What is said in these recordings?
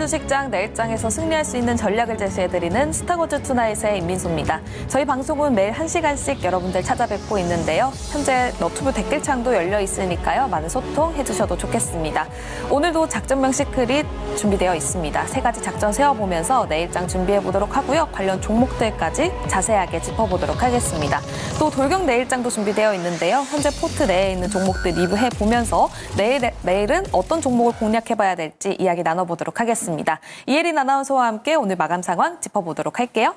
주식장 내일장에서 승리할 수 있는 전략을 제시해드리는 스타고즈 투나잇의 임민수입니다. 저희 방송은 매일 1시간씩 여러분들 찾아뵙고 있는데요. 현재 너튜브 댓글창도 열려 있으니까요. 많은 소통해주셔도 좋겠습니다. 오늘도 작전명 시크릿 준비되어 있습니다. 3가지 작전 세워보면서 내일장 준비해보도록 하고요. 관련 종목들까지 자세하게 짚어보도록 하겠습니다. 또 돌격 내일장도 준비되어 있는데요. 현재 포트 내에 있는 종목들 리뷰해보면서 내일은 어떤 종목을 공략해봐야 될지 이야기 나눠보도록 하겠습니다. 이혜린 아나운서와 함께 오늘 마감 상황 짚어보도록 할게요.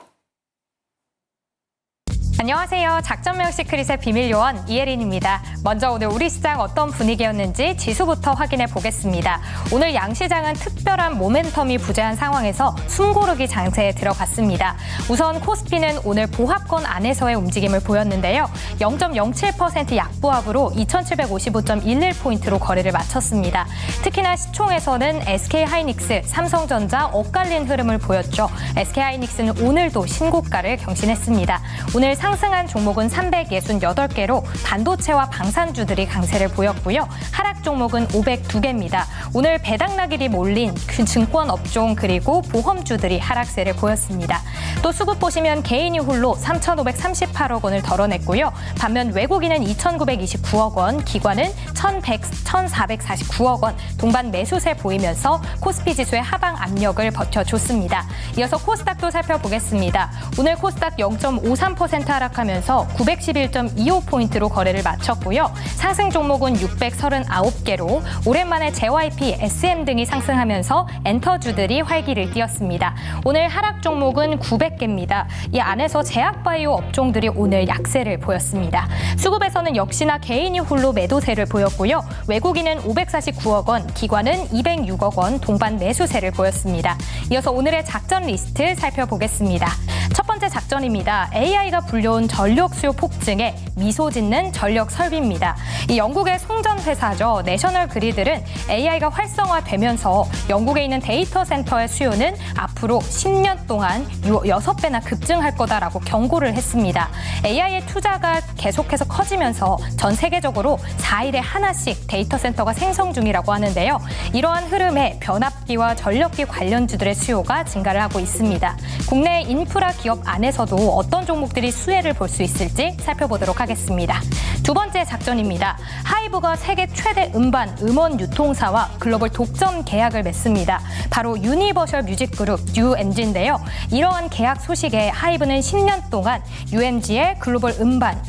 안녕하세요. 작전명 시크릿의 비밀 요원 이혜린입니다. 먼저 오늘 우리 시장 어떤 분위기였는지 지수부터 확인해 보겠습니다. 오늘 양시장은 특별한 모멘텀이 부재한 상황에서 숨고르기 장세에 들어갔습니다. 우선 코스피는 오늘 보합권 안에서의 움직임을 보였는데요. 0.07% 약보합으로 2755.11포인트로 거래를 마쳤습니다. 특히나 시총에서는 SK하이닉스, 삼성전자 엇갈린 흐름을 보였죠. SK하이닉스는 오늘도 신고가를 경신했습니다. 오늘 상승한 종목은 368개로 반도체와 방산주들이 강세를 보였고요. 하락 종목은 502개입니다. 오늘 배당락일이 몰린 그 증권 업종 그리고 보험주들이 하락세를 보였습니다. 또 수급 보시면 개인이 홀로 3,538억 원을 덜어냈고요. 반면 외국인은 2,929억 원, 기관은 1,449억 원 동반 매수세 보이면서 코스피 지수의 하방 압력을 버텨줬습니다. 이어서 코스닥도 살펴보겠습니다. 오늘 코스닥 0.53% 하락하면서 911.25포인트로 거래를 마쳤고요. 상승 종목은 639개로 오랜만에 JYP, SM 등이 상승하면서 엔터주들이 활기를 띄었습니다. 오늘 하락 종목은 900개입니다. 이 안에서 제약바이오 업종들이 오늘 약세를 보였습니다. 수급에서는 역시나 개인이 홀로 매도세를 보였고요. 외국인은 549억 원, 기관은 206억 원 동반 매수세를 보였습니다. 이어서 오늘의 작전 리스트 살펴보겠습니다. 첫 번째 작전입니다. AI가 불려온 전력 수요 폭증에 미소 짓는 전력 설비입니다. 이 영국의 송전 회사죠. 내셔널 그리드는 AI가 활성화되면서 영국에 있는 데이터 센터의 수요는 앞으로 10년 동안 6배나 급증할 거다라고 경고를 했습니다. AI의 투자가 계속해서 커지면서 전 세계적으로 4일에 하나씩 데이터 센터가 생성 중이라고 하는데요. 이러한 흐름에 변압기와 전력기 관련주들의 수요가 증가를 하고 있습니다. 국내 인프라 기업 안에서도 어떤 종목들이 수혜를 볼 수 있을지 살펴보도록 하겠습니다. 두 번째 작전입니다. 하이브가 세계 최대 음원 유통사와 글로벌 독점 계약을 맺습니다. 바로 유니버셜 뮤직 그룹 UMG인데요. 이러한 계약 소식에 하이브는 10년 동안 UMG의 글로벌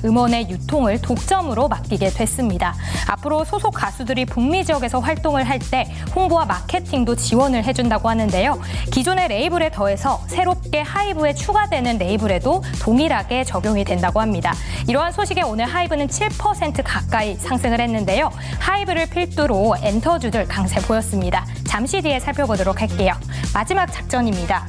음원의 유통을 독점으로 맡기게 됐습니다. 앞으로 소속 가수들이 북미 지역에서 활동을 할 때 홍보와 마케팅도 지원을 해준다고 하는데요. 기존의 레이블에 더해서 새롭게 하이브에 추가되는 레이블에도 동일하게 적용이 된다고 합니다. 이러한 소식에 오늘 하이브는 7% 가까이 상승을 했는데요. 하이브를 필두로 엔터주들 강세 보였습니다. 잠시 뒤에 살펴보도록 할게요. 마지막 작전입니다.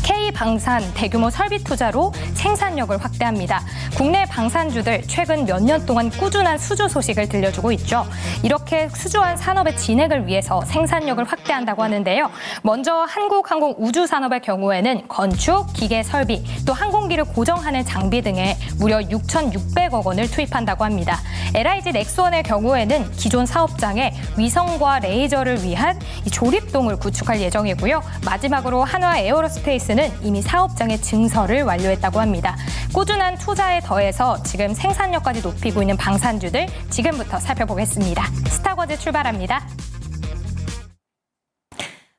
K방산 대규모 설비 투자로 생산력을 확대합니다. 국내 방산주들 최근 몇 년 동안 꾸준한 수주 소식을 들려주고 있죠. 이렇게 수주한 산업의 진행을 위해서 생산력을 확대한다고 하는데요. 먼저 한국항공우주산업의 경우에는 건축, 기계 설비, 또 항공기를 고정하는 장비 등에 무려 6,600억 원을 투입한다고 합니다. LIG 넥스원의 경우에는 기존 사업장에 위성과 레이저를 위한 조립동을 구축할 예정이고요. 마지막으로 한화 에어로스페이스는 이미 사업장의 증설을 완료했다고 합니다. 꾸준한 투자에 더해서 지금 생산력까지 높이고 있는 방산주들 지금부터 살펴보겠습니다. 스타거즈 출발합니다.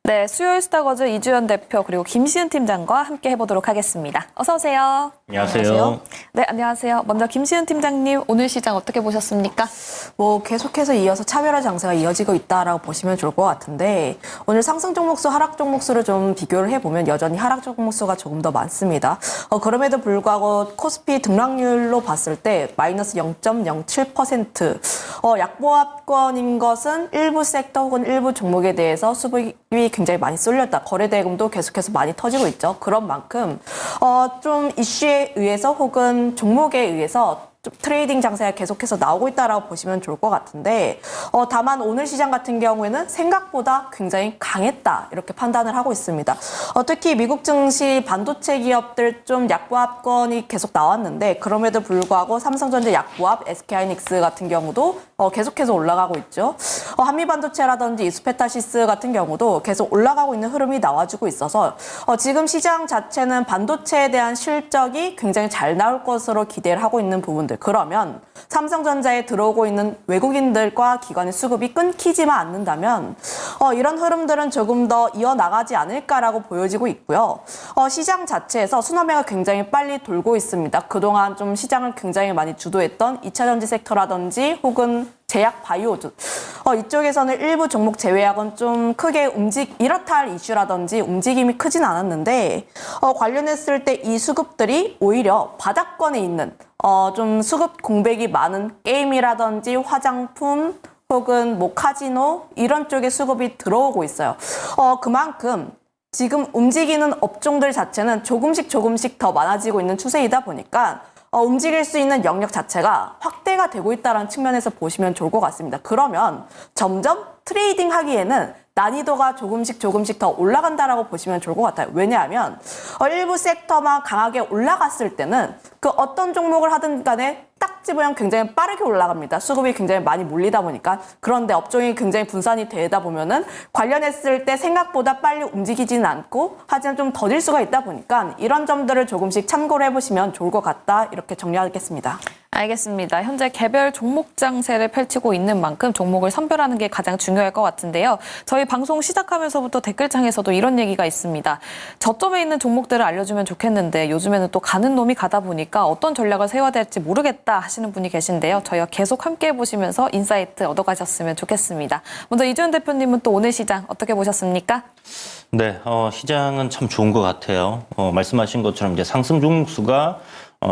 네, 수요일 스타거즈 이주연 대표 그리고 김시은 팀장과 함께 해보도록 하겠습니다. 어서 오세요. 안녕하세요. 네, 안녕하세요. 먼저 김시은 팀장님, 오늘 시장 어떻게 보셨습니까? 계속해서 이어서 차별화 장세가 이어지고 있다라고 보시면 좋을 것 같은데 오늘 상승 종목수, 하락 종목수를 좀 비교를 해보면 여전히 하락 종목수가 조금 더 많습니다. 그럼에도 불구하고 코스피 등락률로 봤을 때 마이너스 0.07%, 약보합권인 것은 일부 섹터 혹은 일부 종목에 대해서 수급이 굉장히 많이 쏠렸다. 거래 대금도 계속해서 많이 터지고 있죠. 그런 만큼 좀 이슈에 의해서 혹은 종목에 의해서 좀 트레이딩 장세가 계속해서 나오고 있다라고 보시면 좋을 것 같은데 다만 오늘 시장 같은 경우에는 생각보다 굉장히 강했다 이렇게 판단을 하고 있습니다. 특히 미국 증시 반도체 기업들 좀 약보합권이 계속 나왔는데 그럼에도 불구하고 삼성전자 약보합, SK하이닉스 같은 경우도 계속해서 올라가고 있죠. 한미반도체라든지 이스페타시스 같은 경우도 계속 올라가고 있는 흐름이 나와주고 있어서 지금 시장 자체는 반도체에 대한 실적이 굉장히 잘 나올 것으로 기대를 하고 있는 부분들. 그러면 삼성전자에 들어오고 있는 외국인들과 기관의 수급이 끊기지만 않는다면 이런 흐름들은 조금 더 이어나가지 않을까라고 보여지고 있고요. 시장 자체에서 순환매가 굉장히 빨리 돌고 있습니다. 그동안 좀 시장을 굉장히 많이 주도했던 2차전지 섹터라든지 혹은 제약 바이오주 이쪽에서는 일부 종목 제외하고는 좀 크게 이렇다 할 이슈라든지 움직임이 크진 않았는데 관련했을 때 이 수급들이 오히려 바닥권에 있는 좀 수급 공백이 많은 게임이라든지 화장품 혹은 뭐 카지노 이런 쪽에 수급이 들어오고 있어요. 그만큼 지금 움직이는 업종들 자체는 조금씩 더 많아지고 있는 추세이다 보니까 움직일 수 있는 영역 자체가 확대가 되고 있다는 측면에서 보시면 좋을 것 같습니다. 그러면 점점 트레이딩 하기에는 난이도가 조금씩 더 올라간다라고 보시면 좋을 것 같아요. 왜냐하면 일부 섹터만 강하게 올라갔을 때는 그 어떤 종목을 하든 간에 딱 집으면 굉장히 빠르게 올라갑니다. 수급이 굉장히 많이 몰리다 보니까. 그런데 업종이 굉장히 분산이 되다 보면은 관련했을 때 생각보다 빨리 움직이지는 않고 하지만 좀 더딜 수가 있다 보니까 이런 점들을 조금씩 참고를 해보시면 좋을 것 같다. 이렇게 정리하겠습니다. 알겠습니다. 현재 개별 종목 장세를 펼치고 있는 만큼 종목을 선별하는 게 가장 중요할 것 같은데요. 저희 방송 시작하면서부터 댓글창에서도 이런 얘기가 있습니다. 저점에 있는 종목들을 알려주면 좋겠는데 요즘에는 또 가는 놈이 가다 보니까 어떤 전략을 세워야 될지 모르겠다 하시는 분이 계신데요. 저희와 계속 함께 보시면서 인사이트 얻어가셨으면 좋겠습니다. 먼저 이주연 대표님은 또 오늘 시장 어떻게 보셨습니까? 네, 시장은 참 좋은 것 같아요. 말씀하신 것처럼 이제 상승 종목 수가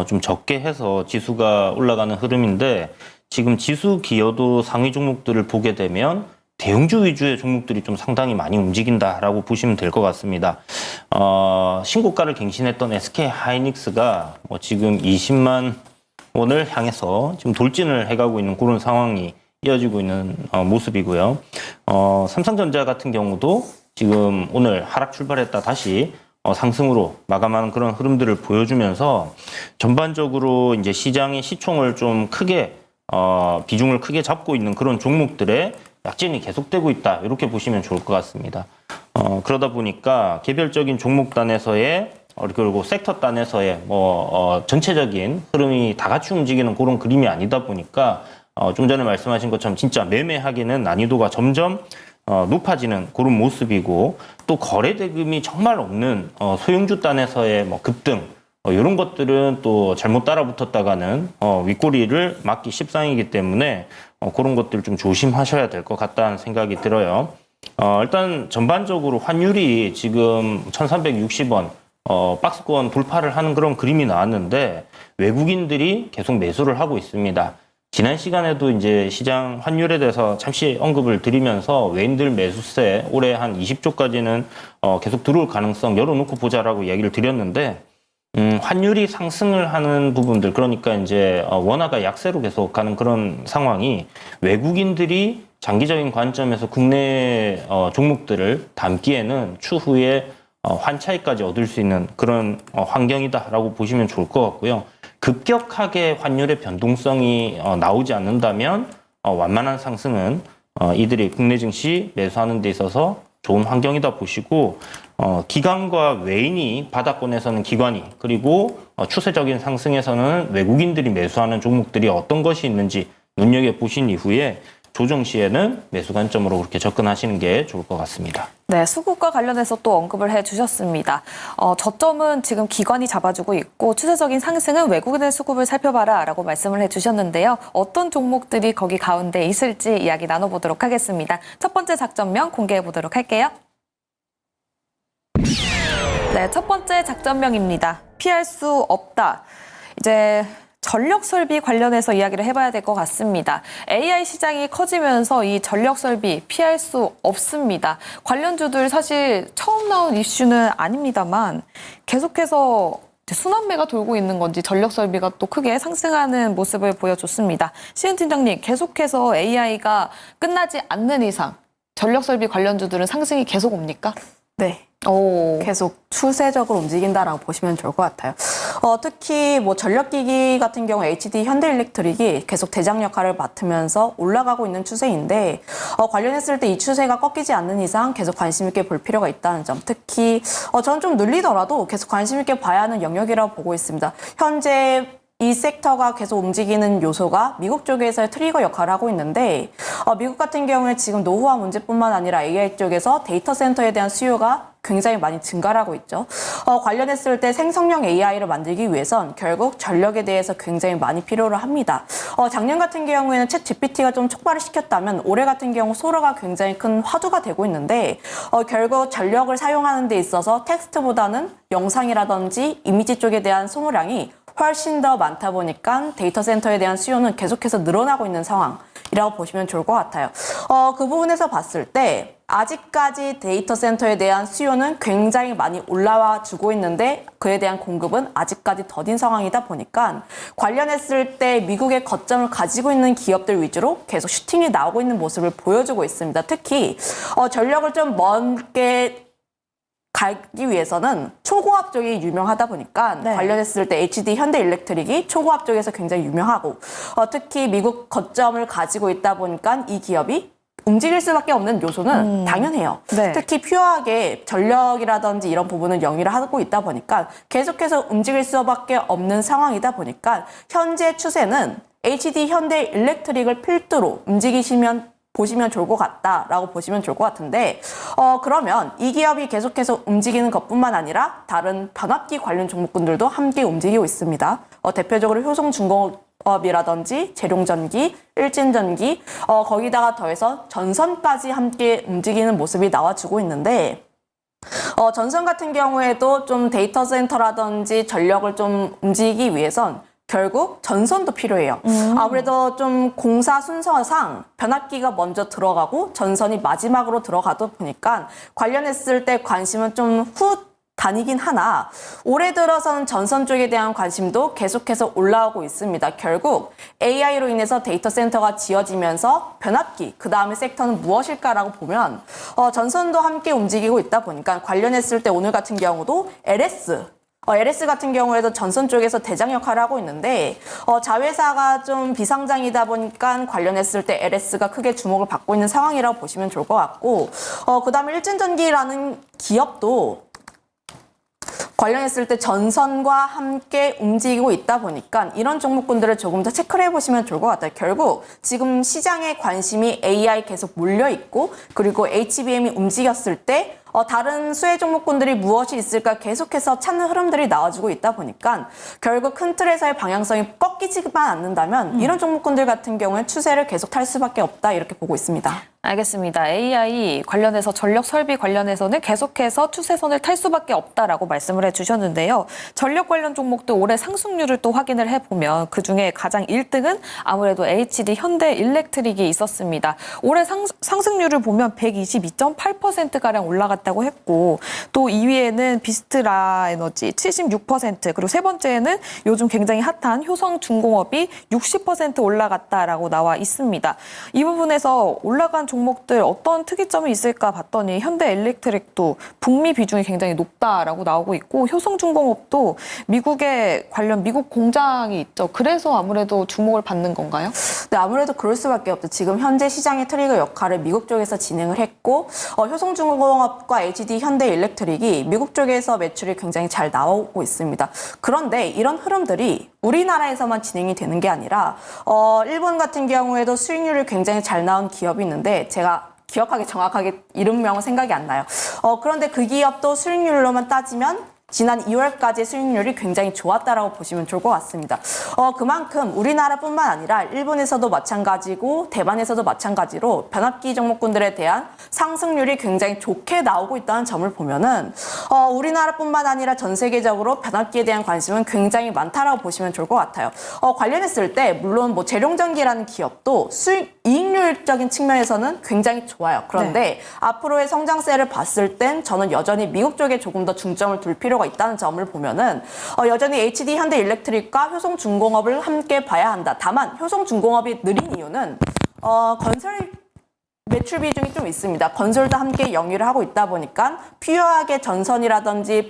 좀 적게 해서 지수가 올라가는 흐름인데 지금 지수 기여도 상위 종목들을 보게 되면 대형주 위주의 종목들이 좀 상당히 많이 움직인다라고 보시면 될 것 같습니다. 신고가를 갱신했던 SK하이닉스가 지금 20만 원을 향해서 지금 돌진을 해가고 있는 그런 상황이 이어지고 있는 모습이고요. 삼성전자 같은 경우도 지금 오늘 하락 출발했다 다시 상승으로 마감하는 그런 흐름들을 보여주면서 전반적으로 이제 시장의 시총을 좀 크게 비중을 크게 잡고 있는 그런 종목들의 약진이 계속되고 있다 이렇게 보시면 좋을 것 같습니다. 그러다 보니까 개별적인 종목 단에서의 그리고 섹터 단에서의 전체적인 흐름이 다 같이 움직이는 그런 그림이 아니다 보니까 좀 전에 말씀하신 것처럼 진짜 매매하기는 난이도가 점점 높아지는 그런 모습이고 또 거래 대금이 정말 없는 소형주 단에서의 급등 이런 것들은 또 잘못 따라붙었다가는 윗꼬리를 맞기 십상이기 때문에 그런 것들 좀 조심하셔야 될 것 같다는 생각이 들어요. 일단 전반적으로 환율이 지금 1360원 박스권 돌파를 하는 그런 그림이 나왔는데 외국인들이 계속 매수를 하고 있습니다. 지난 시간에도 이제 시장 환율에 대해서 잠시 언급을 드리면서 외인들 매수세 올해 한 20조까지는 계속 들어올 가능성 열어놓고 보자라고 이야기를 드렸는데 환율이 상승을 하는 부분들 그러니까 이제 원화가 약세로 계속 가는 그런 상황이 외국인들이 장기적인 관점에서 국내 종목들을 담기에는 추후에 환차익까지 얻을 수 있는 그런 환경이다라고 보시면 좋을 것 같고요. 급격하게 환율의 변동성이 나오지 않는다면 완만한 상승은 이들이 국내 증시 매수하는 데 있어서 좋은 환경이다 보시고 기관과 외인이 바닥권에서는 기관이 그리고 추세적인 상승에서는 외국인들이 매수하는 종목들이 어떤 것이 있는지 눈여겨보신 이후에 조정 시에는 매수 관점으로 그렇게 접근하시는 게 좋을 것 같습니다. 네, 수급과 관련해서 또 언급을 해주셨습니다. 저점은 지금 기관이 잡아주고 있고 추세적인 상승은 외국인의 수급을 살펴봐라 라고 말씀을 해주셨는데요. 어떤 종목들이 거기 가운데 있을지 이야기 나눠보도록 하겠습니다. 첫 번째 작전명 공개해보도록 할게요. 네, 첫 번째 작전명입니다. 피할 수 없다. 이제 전력 설비 관련해서 이야기를 해봐야 될 것 같습니다. AI 시장이 커지면서 이 전력 설비 피할 수 없습니다. 관련주들 사실 처음 나온 이슈는 아닙니다만 계속해서 순환매가 돌고 있는 건지 전력 설비가 또 크게 상승하는 모습을 보여줬습니다. 시은 팀장님, 계속해서 AI가 끝나지 않는 이상 전력 설비 관련주들은 상승이 계속 옵니까? 네. 오. 계속 추세적으로 움직인다라고 보시면 좋을 것 같아요. 특히 뭐 전력기기 같은 경우 HD 현대일렉트릭이 계속 대장 역할을 맡으면서 올라가고 있는 추세인데 관련했을 때 이 추세가 꺾이지 않는 이상 계속 관심 있게 볼 필요가 있다는 점. 특히 저는 좀 눌리더라도 계속 관심 있게 봐야 하는 영역이라고 보고 있습니다. 현재 이 섹터가 계속 움직이는 요소가 미국 쪽에서의 트리거 역할을 하고 있는데 미국 같은 경우에 지금 노후화 문제뿐만 아니라 AI 쪽에서 데이터 센터에 대한 수요가 굉장히 많이 증가를 하고 있죠. 관련했을 때 생성형 AI를 만들기 위해선 결국 전력에 대해서 굉장히 많이 필요로 합니다. 작년 같은 경우에는 챗 GPT가 좀 촉발을 시켰다면 올해 같은 경우 소라가 굉장히 큰 화두가 되고 있는데 결국 전력을 사용하는 데 있어서 텍스트보다는 영상이라든지 이미지 쪽에 대한 소모량이 훨씬 더 많다 보니까 데이터 센터에 대한 수요는 계속해서 늘어나고 있는 상황이라고 보시면 좋을 것 같아요. 그 부분에서 봤을 때 아직까지 데이터 센터에 대한 수요는 굉장히 많이 올라와 주고 있는데 그에 대한 공급은 아직까지 더딘 상황이다 보니까 관련했을 때 미국의 거점을 가지고 있는 기업들 위주로 계속 슈팅이 나오고 있는 모습을 보여주고 있습니다. 특히 전력을 좀 먼게 가기 위해서는 초고압 쪽이 유명하다 보니까 네. 관련했을 때 HD 현대일렉트릭이 초고압 쪽에서 굉장히 유명하고 특히 미국 거점을 가지고 있다 보니까 이 기업이 움직일 수밖에 없는 요소는 당연해요. 네. 특히 퓨어하게 전력이라든지 이런 부분은 영위를 하고 있다 보니까 계속해서 움직일 수밖에 없는 상황이다 보니까 현재 추세는 HD 현대일렉트릭을 필두로 보시면 좋을 것 같다라고 보시면 좋을 것 같은데 그러면 이 기업이 계속해서 움직이는 것뿐만 아니라 다른 변압기 관련 종목군들도 함께 움직이고 있습니다. 대표적으로 효성중공업이라든지 재룡전기, 일진전기 거기다가 더해서 전선까지 함께 움직이는 모습이 나와주고 있는데 전선 같은 경우에도 좀 데이터 센터라든지 전력을 좀 움직이기 위해선 결국 전선도 필요해요. 아무래도 좀 공사 순서상 변압기가 먼저 들어가고 전선이 마지막으로 들어가다 보니까 관련했을 때 관심은 좀 다니긴 하나 올해 들어서는 전선 쪽에 대한 관심도 계속해서 올라오고 있습니다. 결국 AI로 인해서 데이터 센터가 지어지면서 변압기, 그 다음에 섹터는 무엇일까라고 보면 전선도 함께 움직이고 있다 보니까 관련했을 때 오늘 같은 경우도 LS 같은 경우에도 전선 쪽에서 대장 역할을 하고 있는데 자회사가 좀 비상장이다 보니까 관련했을 때 LS가 크게 주목을 받고 있는 상황이라고 보시면 좋을 것 같고 그 다음에 일진전기라는 기업도 관련했을 때 전선과 함께 움직이고 있다 보니까 이런 종목군들을 조금 더 체크를 해보시면 좋을 것 같아요. 결국 지금 시장의 관심이 AI 계속 몰려있고 그리고 HBM이 움직였을 때 다른 수혜 종목군들이 무엇이 있을까 계속해서 찾는 흐름들이 나와주고 있다 보니까 결국 큰 틀에서의 방향성이 꺾이지만 않는다면 이런 종목군들 같은 경우는 추세를 계속 탈 수밖에 없다 이렇게 보고 있습니다. 알겠습니다. AI 관련해서 전력 설비 관련해서는 계속해서 추세선을 탈 수밖에 없다라고 말씀을 해주셨는데요. 전력 관련 종목도 올해 상승률을 또 확인을 해보면 그중에 가장 1등은 아무래도 HD 현대일렉트릭이 있었습니다. 올해 상승률을 보면 122.8%가량 올라갔다고 했고 또 2위에는 비스트라 에너지 76% 그리고 세 번째에는 요즘 굉장히 핫한 효성중공업이 60% 올라갔다라고 나와 있습니다. 이 부분에서 올라간 종목들 어떤 특이점이 있을까 봤더니 현대일렉트릭도 북미 비중이 굉장히 높다라고 나오고 있고 효성중공업도 미국에 관련 미국 공장이 있죠. 그래서 아무래도 주목을 받는 건가요? 네, 아무래도 그럴 수밖에 없죠. 지금 현재 시장의 트리거 역할을 미국 쪽에서 진행을 했고 효성중공업과 HD 현대일렉트릭이 미국 쪽에서 매출이 굉장히 잘 나오고 있습니다. 그런데 이런 흐름들이 우리나라에서만 진행이 되는 게 아니라 일본 같은 경우에도 수익률이 굉장히 잘 나온 기업이 있는데 제가 기억하기 정확하게 이름명은 생각이 안 나요. 그런데 그 기업도 수익률로만 따지면 지난 2월까지 수익률이 굉장히 좋았다라고 보시면 좋을 것 같습니다. 그만큼 우리나라뿐만 아니라 일본에서도 마찬가지고 대만에서도 마찬가지로 변압기 종목군들에 대한 상승률이 굉장히 좋게 나오고 있다는 점을 보면은 우리나라뿐만 아니라 전 세계적으로 변압기에 대한 관심은 굉장히 많다라고 보시면 좋을 것 같아요. 관련했을 때 물론 뭐 재룡전기라는 기업도 이익률적인 측면에서는 굉장히 좋아요. 그런데 앞으로의 성장세를 봤을 땐 저는 여전히 미국 쪽에 조금 더 중점을 둘 필요가 있다는 점을 보면은 여전히 HD 현대일렉트릭과 효성중공업을 함께 봐야 한다. 다만 효성중공업이 느린 이유는 건설 매출 비중이 좀 있습니다. 건설도 함께 영위를 하고 있다 보니까 퓨어하게 전선이라든지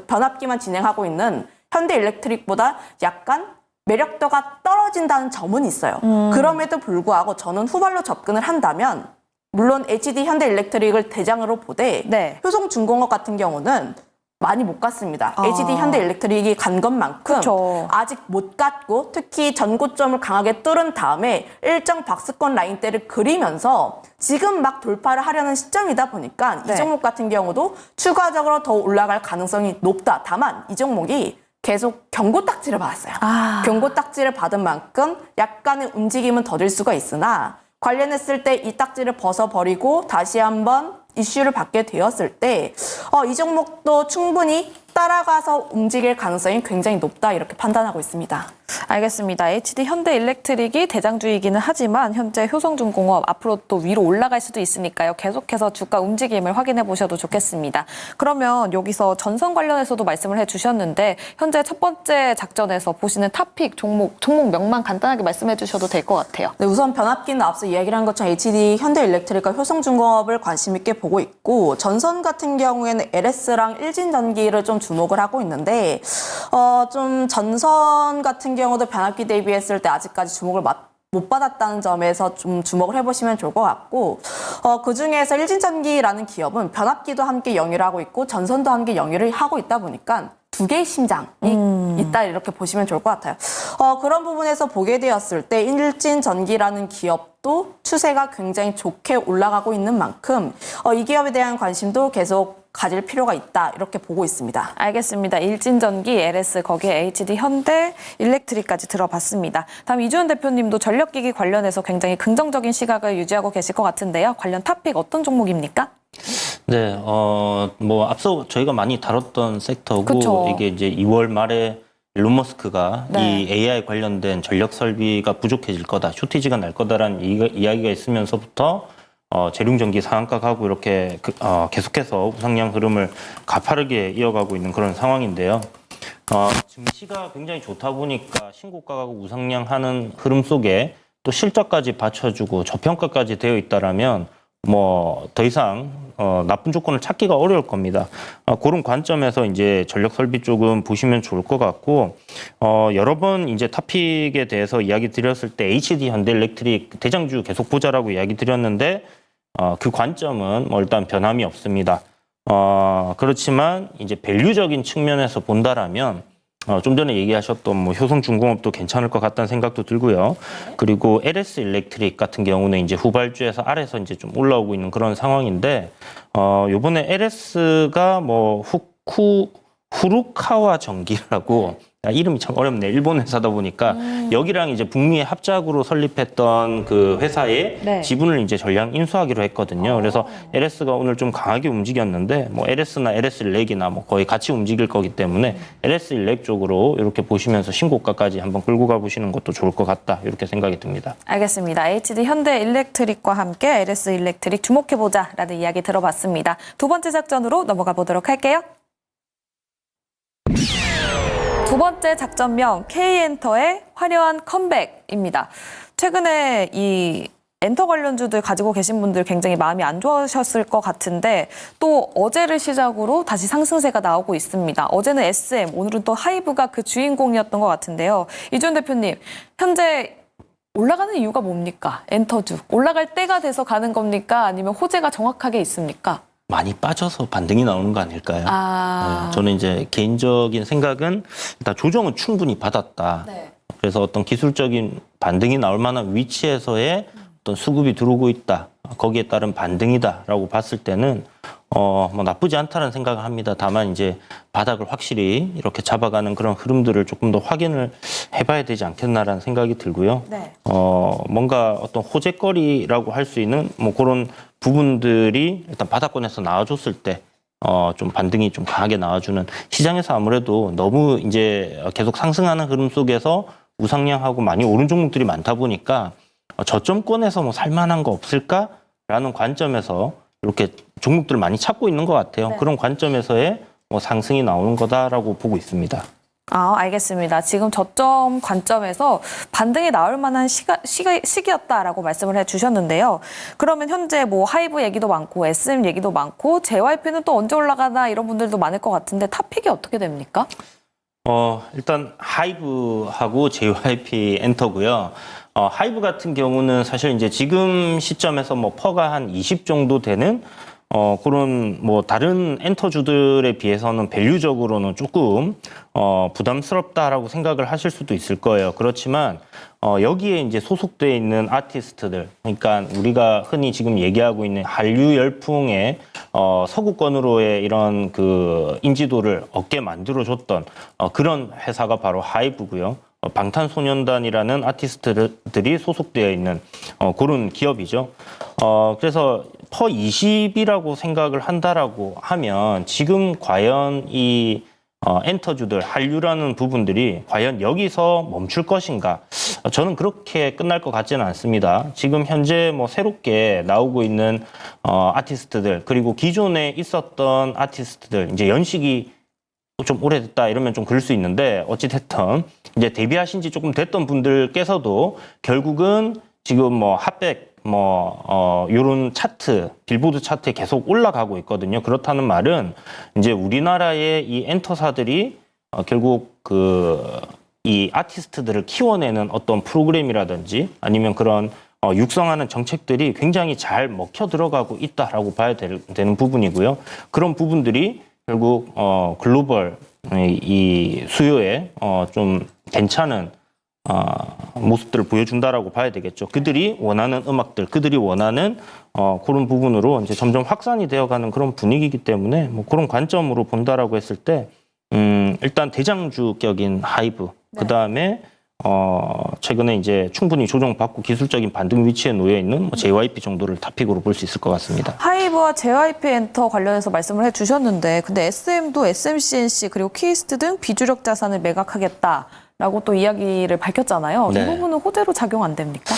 변압기만 진행하고 있는 현대일렉트릭보다 약간 매력도가 떨어진다는 점은 있어요. 그럼에도 불구하고 저는 후발로 접근을 한다면 물론 HD 현대일렉트릭을 대장으로 보되 효성중공업 같은 경우는 많이 못 갔습니다. HD 현대일렉트릭이 간 것만큼 그쵸. 아직 못 갔고 특히 전고점을 강하게 뚫은 다음에 일정 박스권 라인대를 그리면서 지금 막 돌파를 하려는 시점이다 보니까 이 종목 같은 경우도 추가적으로 더 올라갈 가능성이 높다. 다만 이 종목이 계속 경고 딱지를 받았어요. 경고 딱지를 받은 만큼 약간의 움직임은 더딜 수가 있으나 관련했을 때 이 딱지를 벗어버리고 다시 한번 이슈를 받게 되었을 때 이 종목도 충분히 따라가서 움직일 가능성이 굉장히 높다 이렇게 판단하고 있습니다. 알겠습니다. HD 현대일렉트릭이 대장주이기는 하지만 현재 효성중공업 앞으로 또 위로 올라갈 수도 있으니까요. 계속해서 주가 움직임을 확인해 보셔도 좋겠습니다. 그러면 여기서 전선 관련해서도 말씀을 해주셨는데 현재 첫 번째 작전에서 보시는 탑픽 종목 명만 간단하게 말씀해 주셔도 될 것 같아요. 네, 우선 변압기는 앞서 이야기를 한 것처럼 HD 현대일렉트릭과 효성중공업을 관심 있게 보고 있고 전선 같은 경우에는 LS랑 일진전기를 좀 주목을 하고 있는데 좀 전선 같은 경우도 변압기 대비했을 때 아직까지 주목을 못 받았다는 점에서 좀 주목을 해보시면 좋을 것 같고 그중에서 일진전기라는 기업은 변압기도 함께 영위를 하고 있고 전선도 함께 영위를 하고 있다 보니까 두 개의 심장이 있다 이렇게 보시면 좋을 것 같아요. 그런 부분에서 보게 되었을 때 일진전기라는 기업도 추세가 굉장히 좋게 올라가고 있는 만큼 이 기업에 대한 관심도 계속 가질 필요가 있다 이렇게 보고 있습니다. 알겠습니다. 일진전기, LS, 거기에 HD 현대, 일렉트릭까지 들어봤습니다. 다음 이주연 대표님도 전력기기 관련해서 굉장히 긍정적인 시각을 유지하고 계실 것 같은데요. 관련 탑픽 어떤 종목입니까? 네, 뭐 앞서 저희가 많이 다뤘던 섹터고 그쵸. 이게 이제 2월 말에 일론 머스크가 이 AI 관련된 전력 설비가 부족해질 거다, 쇼티지가 날 거다라는 이야기가 있으면서부터 재룡전기 상한가 가고 이렇게 계속해서 우상향 흐름을 가파르게 이어가고 있는 그런 상황인데요. 증시가 굉장히 좋다 보니까 신고가 가고 우상향하는 흐름 속에 또 실적까지 받쳐주고 저평가까지 되어 있다라면 뭐 더 이상 나쁜 조건을 찾기가 어려울 겁니다. 그런 관점에서 이제 전력 설비 쪽은 보시면 좋을 것 같고 여러 번 이제 탑픽에 대해서 이야기 드렸을 때 HD 현대일렉트릭 대장주 계속 보자라고 이야기 드렸는데 그 관점은 뭐 일단 변함이 없습니다. 그렇지만 이제 밸류적인 측면에서 본다라면 좀 전에 얘기하셨던 뭐 효성중공업도 괜찮을 것 같다는 생각도 들고요. 그리고 LS 일렉트릭 같은 경우는 이제 후발주에서 아래서 이제 좀 올라오고 있는 그런 상황인데 요번에 LS가 뭐 후루카와 전기라고 이름이 참 어렵네. 일본 회사다 보니까 여기랑 이제 북미의 합작으로 설립했던 그 회사의 지분을 이제 전량 인수하기로 했거든요. 그래서 LS가 오늘 좀 강하게 움직였는데 뭐 LS나 LS 일렉이나 뭐 거의 같이 움직일 거기 때문에 LS 일렉 쪽으로 이렇게 보시면서 신고가까지 한번 끌고 가보시는 것도 좋을 것 같다 이렇게 생각이 듭니다. 알겠습니다. HD 현대 일렉트릭과 함께 LS 일렉트릭 주목해보자라는 이야기 들어봤습니다. 두 번째 작전으로 넘어가 보도록 할게요. 두 번째 작전명 K엔터의 화려한 컴백입니다. 최근에 이 엔터 관련주들 가지고 계신 분들 굉장히 마음이 안 좋으셨을 것 같은데 또 어제를 시작으로 다시 상승세가 나오고 있습니다. 어제는 SM, 오늘은 또 하이브가 그 주인공이었던 것 같은데요. 이주연 대표님, 현재 올라가는 이유가 뭡니까? 엔터주. 올라갈 때가 돼서 가는 겁니까? 아니면 호재가 정확하게 있습니까? 많이 빠져서 반등이 나오는 거 아닐까요? 네, 저는 이제 개인적인 생각은 일단 조정은 충분히 받았다. 그래서 어떤 기술적인 반등이 나올 만한 위치에서의 어떤 수급이 들어오고 있다. 거기에 따른 반등이다라고 봤을 때는 뭐 나쁘지 않다는 생각을 합니다. 다만 이제 바닥을 확실히 이렇게 잡아가는 그런 흐름들을 조금 더 확인을 해봐야 되지 않겠나라는 생각이 들고요. 뭔가 어떤 호재거리라고 할 수 있는 뭐 그런 부분들이 일단 바닥권에서 나와줬을 때 좀 반등이 좀 강하게 나와주는, 시장에서 아무래도 너무 이제 계속 상승하는 흐름 속에서 우상향하고 많이 오른 종목들이 많다 보니까 저점권에서 뭐 살만한 거 없을까라는 관점에서 이렇게 종목들을 많이 찾고 있는 것 같아요. 네. 그런 관점에서의 뭐 상승이 나오는 거다라고 보고 있습니다. 알겠습니다. 지금 저점 관점에서 반등이 나올 만한 시기였다라고 말씀을 해주셨는데요. 그러면 현재 뭐 하이브 얘기도 많고 SM 얘기도 많고 JYP는 또 언제 올라가나 이런 분들도 많을 것 같은데 탑픽이 어떻게 됩니까? 일단 하이브하고 JYP 엔터고요. 하이브 같은 경우는 사실 이제 지금 시점에서 뭐 퍼가 한 20 정도 되는 그런 뭐 다른 엔터주들에 비해서는 밸류적으로는 조금 부담스럽다라고 생각을 하실 수도 있을 거예요. 그렇지만 여기에 이제 소속돼 있는 아티스트들, 그러니까 우리가 흔히 지금 얘기하고 있는 한류 열풍의 서구권으로의 이런 그 인지도를 얻게 만들어줬던 그런 회사가 바로 하이브고요. 방탄소년단이라는 아티스트들이 소속되어 있는 그런 기업이죠. 그래서 퍼 20이라고 생각을 한다라고 하면 지금 과연 이 엔터주들, 한류라는 부분들이 과연 여기서 멈출 것인가? 저는 그렇게 끝날 것 같지는 않습니다. 지금 현재 뭐 새롭게 나오고 있는 아티스트들, 그리고 기존에 있었던 아티스트들, 이제 연식이 좀 오래됐다 이러면 좀 그럴 수 있는데 어찌됐든 이제 데뷔하신 지 조금 됐던 분들께서도 결국은 지금 뭐 핫백 요런 차트, 빌보드 차트에 계속 올라가고 있거든요. 그렇다는 말은 이제 우리나라의 이 엔터사들이 결국 이 아티스트들을 키워내는 어떤 프로그램이라든지 아니면 그런 육성하는 정책들이 굉장히 잘 먹혀 들어가고 있다라고 봐야 되는 부분이고요. 그런 부분들이 결국 글로벌 이 수요에 좀 괜찮은 모습들을 보여준다라고 봐야 되겠죠. 그들이 원하는 음악들, 그들이 원하는 그런 부분으로 이제 점점 확산이 되어가는 그런 분위기이기 때문에 뭐 그런 관점으로 본다라고 했을 때 일단 대장주격인 하이브, 그 다음에 최근에 이제 충분히 조정받고 기술적인 반등 위치에 놓여 있는 뭐 JYP 정도를 탑픽으로 볼 수 있을 것 같습니다. 하이브와 JYP 엔터 관련해서 말씀을 해주셨는데, 근데 SM도 SMCNC 그리고 키이스트 등 비주력 자산을 매각하겠다라고 또 이야기를 밝혔잖아요. 네. 이 부분은 호재로 작용 안 됩니까?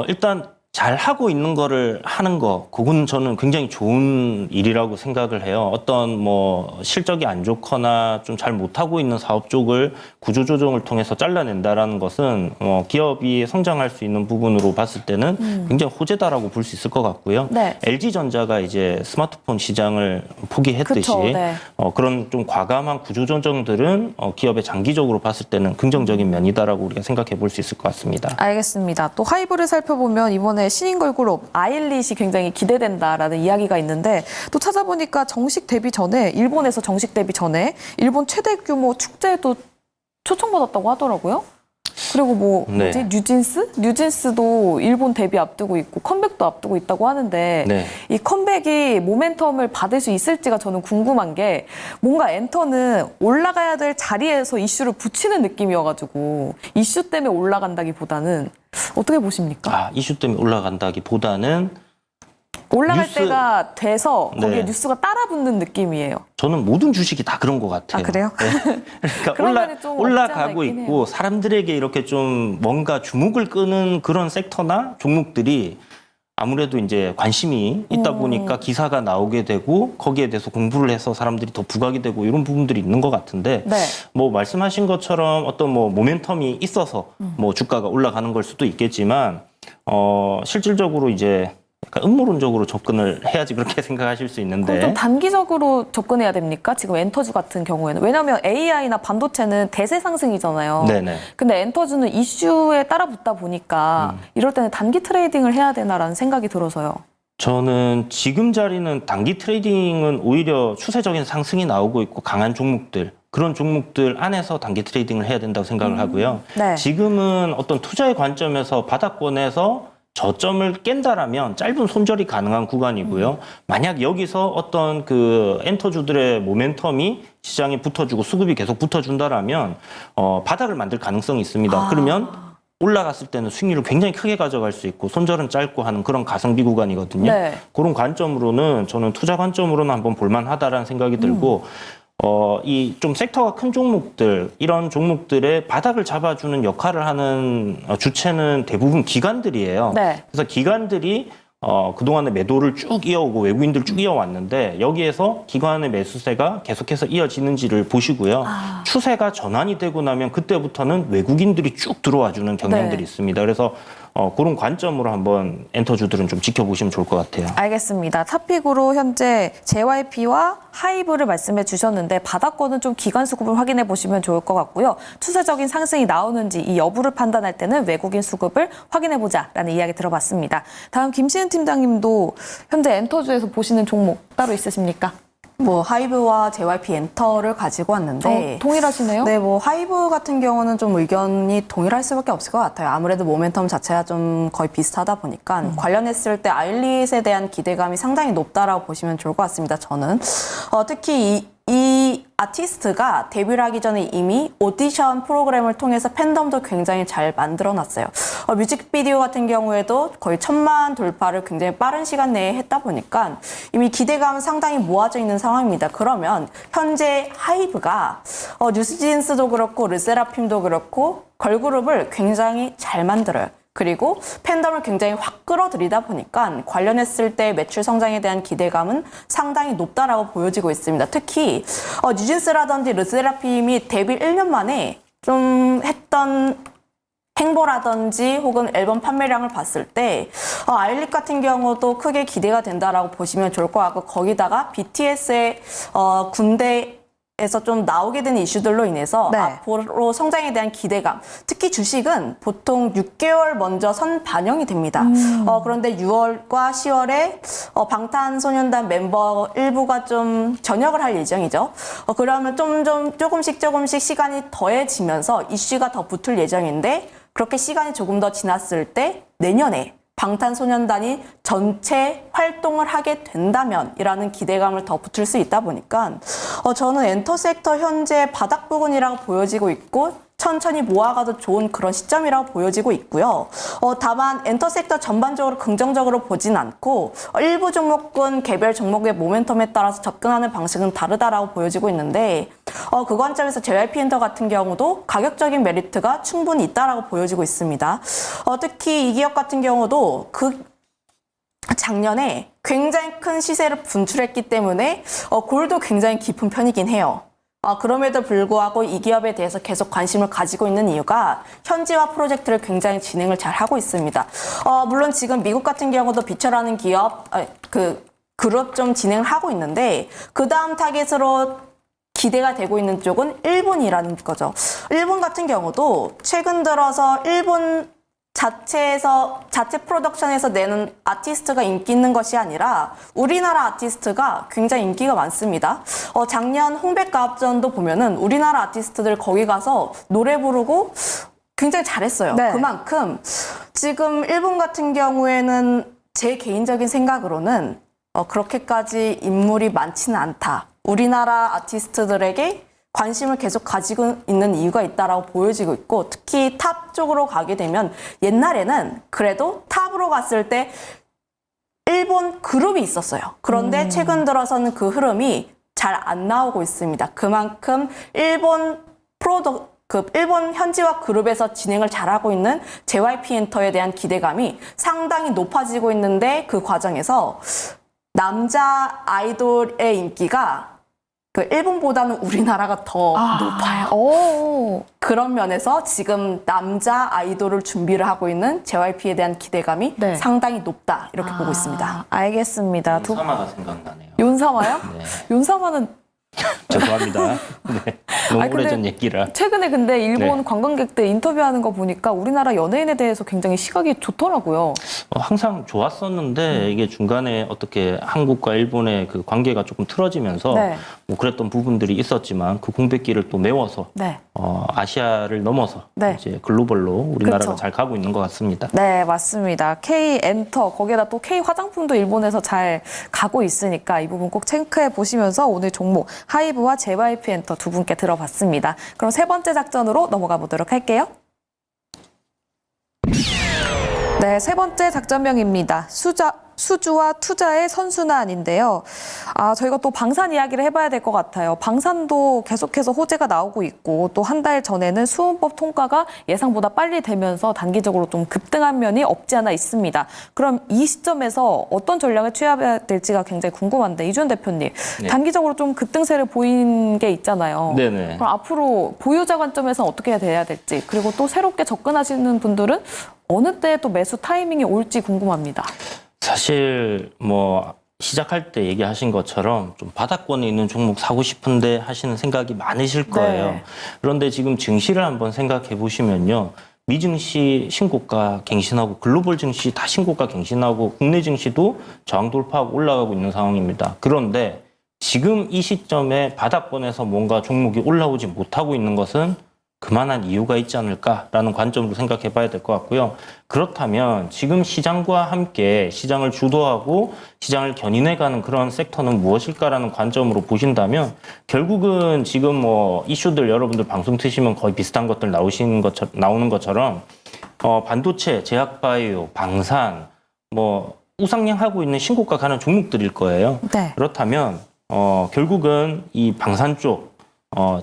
일단 잘 하고 있는 거를 하는 거, 그건 저는 굉장히 좋은 일이라고 생각을 해요. 어떤 뭐 실적이 안 좋거나 좀 잘 못하고 있는 사업 쪽을 구조조정을 통해서 잘라낸다라는 것은 기업이 성장할 수 있는 부분으로 봤을 때는 굉장히 호재다라고 볼 수 있을 것 같고요. 네. LG전자가 이제 스마트폰 시장을 포기했듯이 그쵸, 네. 그런 좀 과감한 구조조정들은 기업의 장기적으로 봤을 때는 긍정적인 면이다라고 우리가 생각해 볼 수 있을 것 같습니다. 알겠습니다. 또 하이브를 살펴보면 이번에 신인 걸그룹 아일릿이 굉장히 기대된다라는 이야기가 있는데, 또 찾아보니까 일본에서 정식 데뷔 전에 일본 최대 규모 축제에도 초청받았다고 하더라고요. 그리고 뭐 네. 뭐지? 뉴진스도 일본 데뷔 앞두고 있고 컴백도 앞두고 있다고 하는데 네. 이 컴백이 모멘텀을 받을 수 있을지가 저는 궁금한 게, 뭔가 엔터는 올라가야 될 자리에서 이슈를 붙이는 느낌이어가지고 이슈 때문에 올라간다기보다는 어떻게 보십니까? 이슈 때문에 올라간다기보다는 올라갈 뉴스- 때가 돼서 거기에 네. 뉴스가 따라붙는 느낌이에요. 저는 모든 주식이 다 그런 것 같아요. 아, 그래요? 네. 그러니까 그런 면이 좀 없지 않아 올라가고 있긴 있고 해요. 사람들에게 이렇게 좀 뭔가 주목을 끄는 그런 섹터나 종목들이 아무래도 이제 관심이 있다 보니까 기사가 나오게 되고 거기에 대해서 공부를 해서 사람들이 더 부각이 되고 이런 부분들이 있는 것 같은데, 네. 뭐 말씀하신 것처럼 어떤 뭐 모멘텀이 있어서 뭐 주가가 올라가는 걸 수도 있겠지만 실질적으로 이제 약간 음모론적으로 접근을 해야지 그렇게 생각하실 수 그럼 좀 있는데, 단기적으로 접근해야 됩니까? 지금 엔터주 같은 경우에는. 왜냐하면 AI나 반도체는 대세 상승이잖아요. 네네. 근데 엔터주는 이슈에 따라 붙다 보니까 이럴 때는 단기 트레이딩을 해야 되나라는 생각이 들어서요. 저는 지금 자리는 단기 트레이딩은 오히려 추세적인 상승이 나오고 있고 강한 종목들, 그런 종목들 안에서 단기 트레이딩을 해야 된다고 생각을 하고요. 네. 지금은 어떤 투자의 관점에서 바닥권에서 저점을 깬다라면 짧은 손절이 가능한 구간이고요. 만약 여기서 어떤 그 엔터주들의 모멘텀이 시장에 붙어주고 수급이 계속 붙어준다라면 바닥을 만들 가능성이 있습니다. 그러면 올라갔을 때는 수익률을 굉장히 크게 가져갈 수 있고 손절은 짧고 하는 그런 가성비 구간이거든요. 네. 그런 관점으로는 저는 투자 관점으로는 한번 볼만하다라는 생각이 들고, 이 좀 섹터가 큰 종목들, 이런 종목들의 바닥을 잡아주는 역할을 하는 주체는 대부분 기관들이에요. 네. 그래서 기관들이 그동안의 매도를 쭉 이어오고 외국인들 쭉 이어왔는데 여기에서 기관의 매수세가 계속해서 이어지는지를 보시고요. 추세가 전환이 되고 나면 그때부터는 외국인들이 쭉 들어와주는 경향들이 네. 있습니다. 그래서 그런 관점으로 한번 엔터주들은 좀 지켜보시면 좋을 것 같아요. 알겠습니다. 탑픽으로 현재 JYP와 하이브를 말씀해 주셨는데 바닥권은 좀 기관 수급을 확인해 보시면 좋을 것 같고요. 추세적인 상승이 나오는지 이 여부를 판단할 때는 외국인 수급을 확인해 보자라는 이야기 들어봤습니다. 다음 김시은 팀장님도 현재 엔터주에서 보시는 종목 따로 있으십니까? 뭐 하이브와 JYP 엔터를 가지고 왔는데 동일하시네요? 네, 뭐 하이브 같은 경우는 좀 의견이 동일할 수밖에 없을 것 같아요. 아무래도 모멘텀 자체가 좀 거의 비슷하다 보니까 관련했을 때 아일릿에 대한 기대감이 상당히 높다라고 보시면 좋을 것 같습니다. 저는 특히 이 아티스트가 데뷔를 하기 전에 이미 오디션 프로그램을 통해서 팬덤도 굉장히 잘 만들어놨어요. 뮤직비디오 같은 경우에도 거의 1000만 돌파를 굉장히 빠른 시간 내에 했다 보니까 이미 기대감은 상당히 모아져 있는 상황입니다. 그러면 현재 하이브가 뉴스진스도 그렇고 르세라핌도 그렇고 걸그룹을 굉장히 잘 만들어요. 그리고 팬덤을 굉장히 확 끌어들이다 보니까 관련했을 때 매출 성장에 대한 기대감은 상당히 높다라고 보여지고 있습니다. 특히 뉴진스라든지 르세라핌이 데뷔 1년 만에 좀 했던 행보라든지 혹은 앨범 판매량을 봤을 때 아일릿 같은 경우도 크게 기대가 된다라고 보시면 좋을 것 같고 거기다가 BTS의 군대에서 좀 나오게 되는 이슈들로 인해서 네. 앞으로 성장에 대한 기대감, 특히 주식은 보통 6개월 먼저 선반영이 됩니다. 그런데 6월과 10월에 방탄소년단 멤버 일부가 좀 전역을 할 예정이죠. 그러면 조금씩 시간이 더해지면서 이슈가 더 붙을 예정인데 그렇게 시간이 조금 더 지났을 때 내년에 방탄소년단이 전체 활동을 하게 된다면이라는 기대감을 더 붙을 수 있다 보니까 저는 엔터 섹터 현재 바닥 부근이라고 보여지고 있고 천천히 모아가도 좋은 그런 시점이라고 보여지고 있고요. 다만 엔터 섹터 전반적으로 긍정적으로 보진 않고 일부 종목군 개별 종목의 모멘텀에 따라서 접근하는 방식은 다르다라고 보여지고 있는데 그 관점에서 JYP 엔터 같은 경우도 가격적인 메리트가 충분히 있다라고 보여지고 있습니다. 특히 이 기업 같은 경우도 작년에 굉장히 큰 시세를 분출했기 때문에 골도 굉장히 깊은 편이긴 해요. 그럼에도 불구하고 이 기업에 대해서 계속 관심을 가지고 있는 이유가 현지화 프로젝트를 굉장히 진행을 잘 하고 있습니다. 물론 지금 미국 같은 경우도 비철하는 기업, 그룹 좀 진행을 하고 있는데 그 다음 타겟으로 기대가 되고 있는 쪽은 일본이라는 거죠. 일본 같은 경우도 최근 들어서 일본 자체 프로덕션에서 내는 아티스트가 인기 있는 것이 아니라 우리나라 아티스트가 굉장히 인기가 많습니다. 작년 홍백가합전도 보면은 우리나라 아티스트들 거기 가서 노래 부르고 굉장히 잘했어요. 네. 그만큼 지금 일본 같은 경우에는 제 개인적인 생각으로는 그렇게까지 인물이 많지는 않다. 우리나라 아티스트들에게 관심을 계속 가지고 있는 이유가 있다라고 보여지고 있고 특히 탑 쪽으로 가게 되면 옛날에는 그래도 탑으로 갔을 때 일본 그룹이 있었어요. 그런데 최근 들어서는 그 흐름이 잘 안 나오고 있습니다. 그만큼 일본 현지화 그룹에서 진행을 잘하고 있는 JYP 엔터에 대한 기대감이 상당히 높아지고 있는데 그 과정에서 남자 아이돌의 인기가 일본보다는 우리나라가 더 높아요. 오. 그런 면에서 지금 남자 아이돌을 준비를 하고 있는 JYP에 대한 기대감이 네. 상당히 높다 이렇게 보고 있습니다. 알겠습니다. 사마가 생각나네요. 윤사마요? 네. 윤사마는 죄송합니다. 네. 너무 아니, 근데 오래전 얘기라. 최근에 근데 일본 네. 관광객들 인터뷰하는 거 보니까 우리나라 연예인에 대해서 굉장히 시각이 좋더라고요. 항상 좋았었는데 이게 중간에 어떻게 한국과 일본의 그 관계가 조금 틀어지면서 네. 뭐 그랬던 부분들이 있었지만 그 공백기를 또 메워서 네. 아시아를 넘어서 네. 이제 글로벌로 우리나라가 그쵸. 잘 가고 있는 것 같습니다. 네, 맞습니다. K 엔터 거기에다 또 K 화장품도 일본에서 잘 가고 있으니까 이 부분 꼭 체크해 보시면서 오늘 종목 하이브와 JYP 엔터 두 분께 들어봤습니다. 그럼 세 번째 작전으로 넘어가 보도록 할게요. 네, 세 번째 작전명입니다. 수주와 투자의 선순환인데요. 저희가 또 방산 이야기를 해봐야 될 것 같아요. 방산도 계속해서 호재가 나오고 있고 또 한 달 전에는 수은법 통과가 예상보다 빨리 되면서 단기적으로 좀 급등한 면이 없지 않아 있습니다. 그럼 이 시점에서 어떤 전략을 취해야 될지가 굉장히 궁금한데 이준 대표님, 네. 단기적으로 좀 급등세를 보인 게 있잖아요. 네네. 그럼 앞으로 보유자 관점에서 어떻게 돼야 될지, 그리고 또 새롭게 접근하시는 분들은 어느 때 또 매수 타이밍이 올지 궁금합니다. 사실 뭐 시작할 때 얘기하신 것처럼 좀 바닥권에 있는 종목 사고 싶은데 하시는 생각이 많으실 거예요. 네. 그런데 지금 증시를 한번 생각해 보시면요. 미증시 신고가 갱신하고 글로벌 증시 다 신고가 갱신하고 국내 증시도 저항 돌파하고 올라가고 있는 상황입니다. 그런데 지금 이 시점에 바닥권에서 뭔가 종목이 올라오지 못하고 있는 것은 그만한 이유가 있지 않을까라는 관점으로 생각해 봐야 될 것 같고요. 그렇다면 지금 시장과 함께 시장을 주도하고 시장을 견인해가는 그런 섹터는 무엇일까라는 관점으로 보신다면 결국은 지금 뭐 이슈들 여러분들 방송 트시면 거의 비슷한 것들 나오는 것처럼 반도체, 제약바이오, 방산, 뭐 우상향하고 있는 신고가 가는 종목들일 거예요. 네. 그렇다면 결국은 이 방산 쪽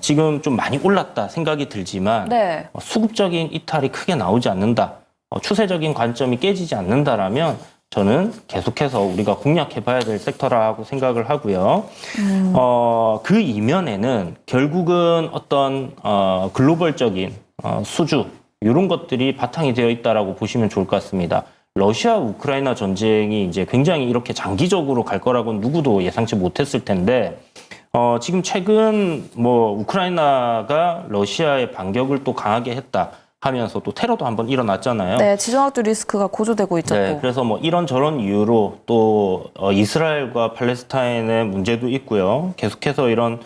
지금 좀 많이 올랐다 생각이 들지만 네. 수급적인 이탈이 크게 나오지 않는다. 추세적인 관점이 깨지지 않는다라면 저는 계속해서 우리가 공략해봐야 될 섹터라고 생각을 하고요. 그 이면에는 결국은 어떤 글로벌적인 수주 이런 것들이 바탕이 되어 있다라고 보시면 좋을 것 같습니다. 러시아 우크라이나 전쟁이 이제 굉장히 이렇게 장기적으로 갈 거라고 누구도 예상치 못했을 텐데 지금 최근 뭐 우크라이나가 러시아의 반격을 또 강하게 했다 하면서 또 테러도 한번 일어났잖아요. 네, 지정학적 리스크가 고조되고 있죠. 네, 또. 그래서 뭐 이런저런 이유로 또 이스라엘과 팔레스타인의 문제도 있고요. 계속해서 이런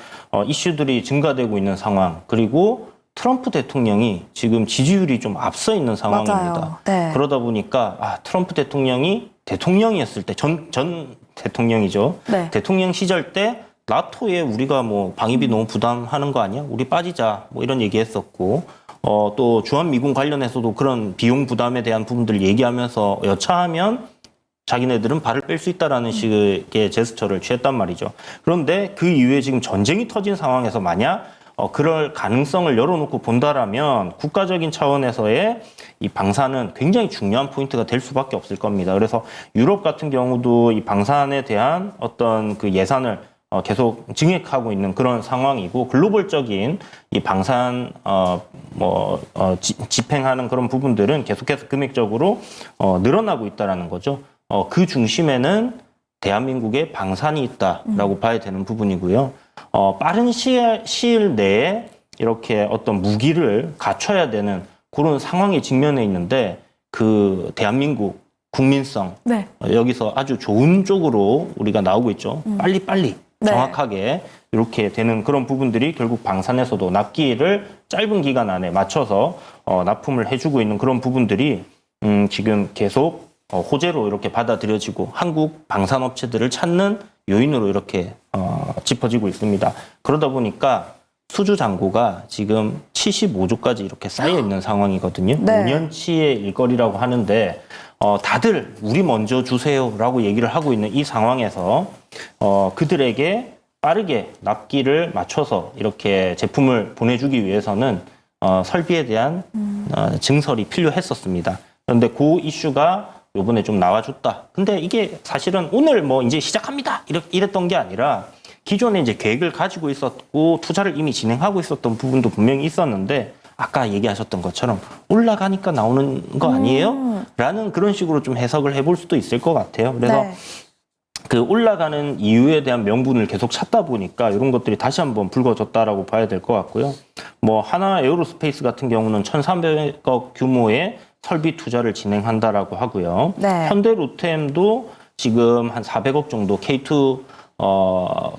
이슈들이 증가되고 있는 상황. 그리고 트럼프 대통령이 지금 지지율이 좀 앞서 있는 상황입니다. 맞아요. 네. 그러다 보니까 트럼프 대통령이 대통령이었을 때 전 대통령이죠. 네. 대통령 시절 때 나토에 우리가 뭐 방위비 너무 부담하는 거 아니야? 우리 빠지자. 뭐 이런 얘기했었고 또 주한미군 관련해서도 그런 비용 부담에 대한 부분들 얘기하면서 여차하면 자기네들은 발을 뺄 수 있다라는 식의 제스처를 취했단 말이죠. 그런데 그 이후에 지금 전쟁이 터진 상황에서 만약 그럴 가능성을 열어놓고 본다라면 국가적인 차원에서의 이 방산은 굉장히 중요한 포인트가 될 수밖에 없을 겁니다. 그래서 유럽 같은 경우도 이 방산에 대한 어떤 그 예산을 계속 증액하고 있는 그런 상황이고 글로벌적인 이 방산 집행하는 그런 부분들은 계속해서 금액적으로 늘어나고 있다라는 거죠. 그 중심에는 대한민국의 방산이 있다라고 봐야 되는 부분이고요. 빠른 시일 내에 이렇게 어떤 무기를 갖춰야 되는 그런 상황에 직면해 있는데 그 대한민국 국민성 네. 여기서 아주 좋은 쪽으로 우리가 나오고 있죠. 빨리빨리 네. 정확하게 이렇게 되는 그런 부분들이 결국 방산에서도 납기를 짧은 기간 안에 맞춰서 납품을 해주고 있는 그런 부분들이 지금 계속 호재로 이렇게 받아들여지고 한국 방산업체들을 찾는 요인으로 이렇게 짚어지고 있습니다. 그러다 보니까 수주 잔고가 지금 75조까지 이렇게 쌓여 있는 상황이거든요. 네. 5년치의 일거리라고 하는데 다들 우리 먼저 주세요라고 얘기를 하고 있는 이 상황에서 그들에게 빠르게 납기를 맞춰서 이렇게 제품을 보내주기 위해서는 설비에 대한 증설이 필요했었습니다. 그런데 그 이슈가 요번에 좀 나와줬다. 근데 이게 사실은 오늘 뭐 이제 시작합니다. 이랬던 게 아니라 기존에 이제 계획을 가지고 있었고 투자를 이미 진행하고 있었던 부분도 분명히 있었는데 아까 얘기하셨던 것처럼 올라가니까 나오는 거 아니에요? 라는 그런 식으로 좀 해석을 해볼 수도 있을 것 같아요. 그래서 네. 그 올라가는 이유에 대한 명분을 계속 찾다 보니까 이런 것들이 다시 한번 불거졌다라고 봐야 될 것 같고요. 뭐 하나 에어로스페이스 같은 경우는 1,300억 규모의 설비 투자를 진행한다라고 하고요. 네. 현대로템도 지금 한 400억 정도 K2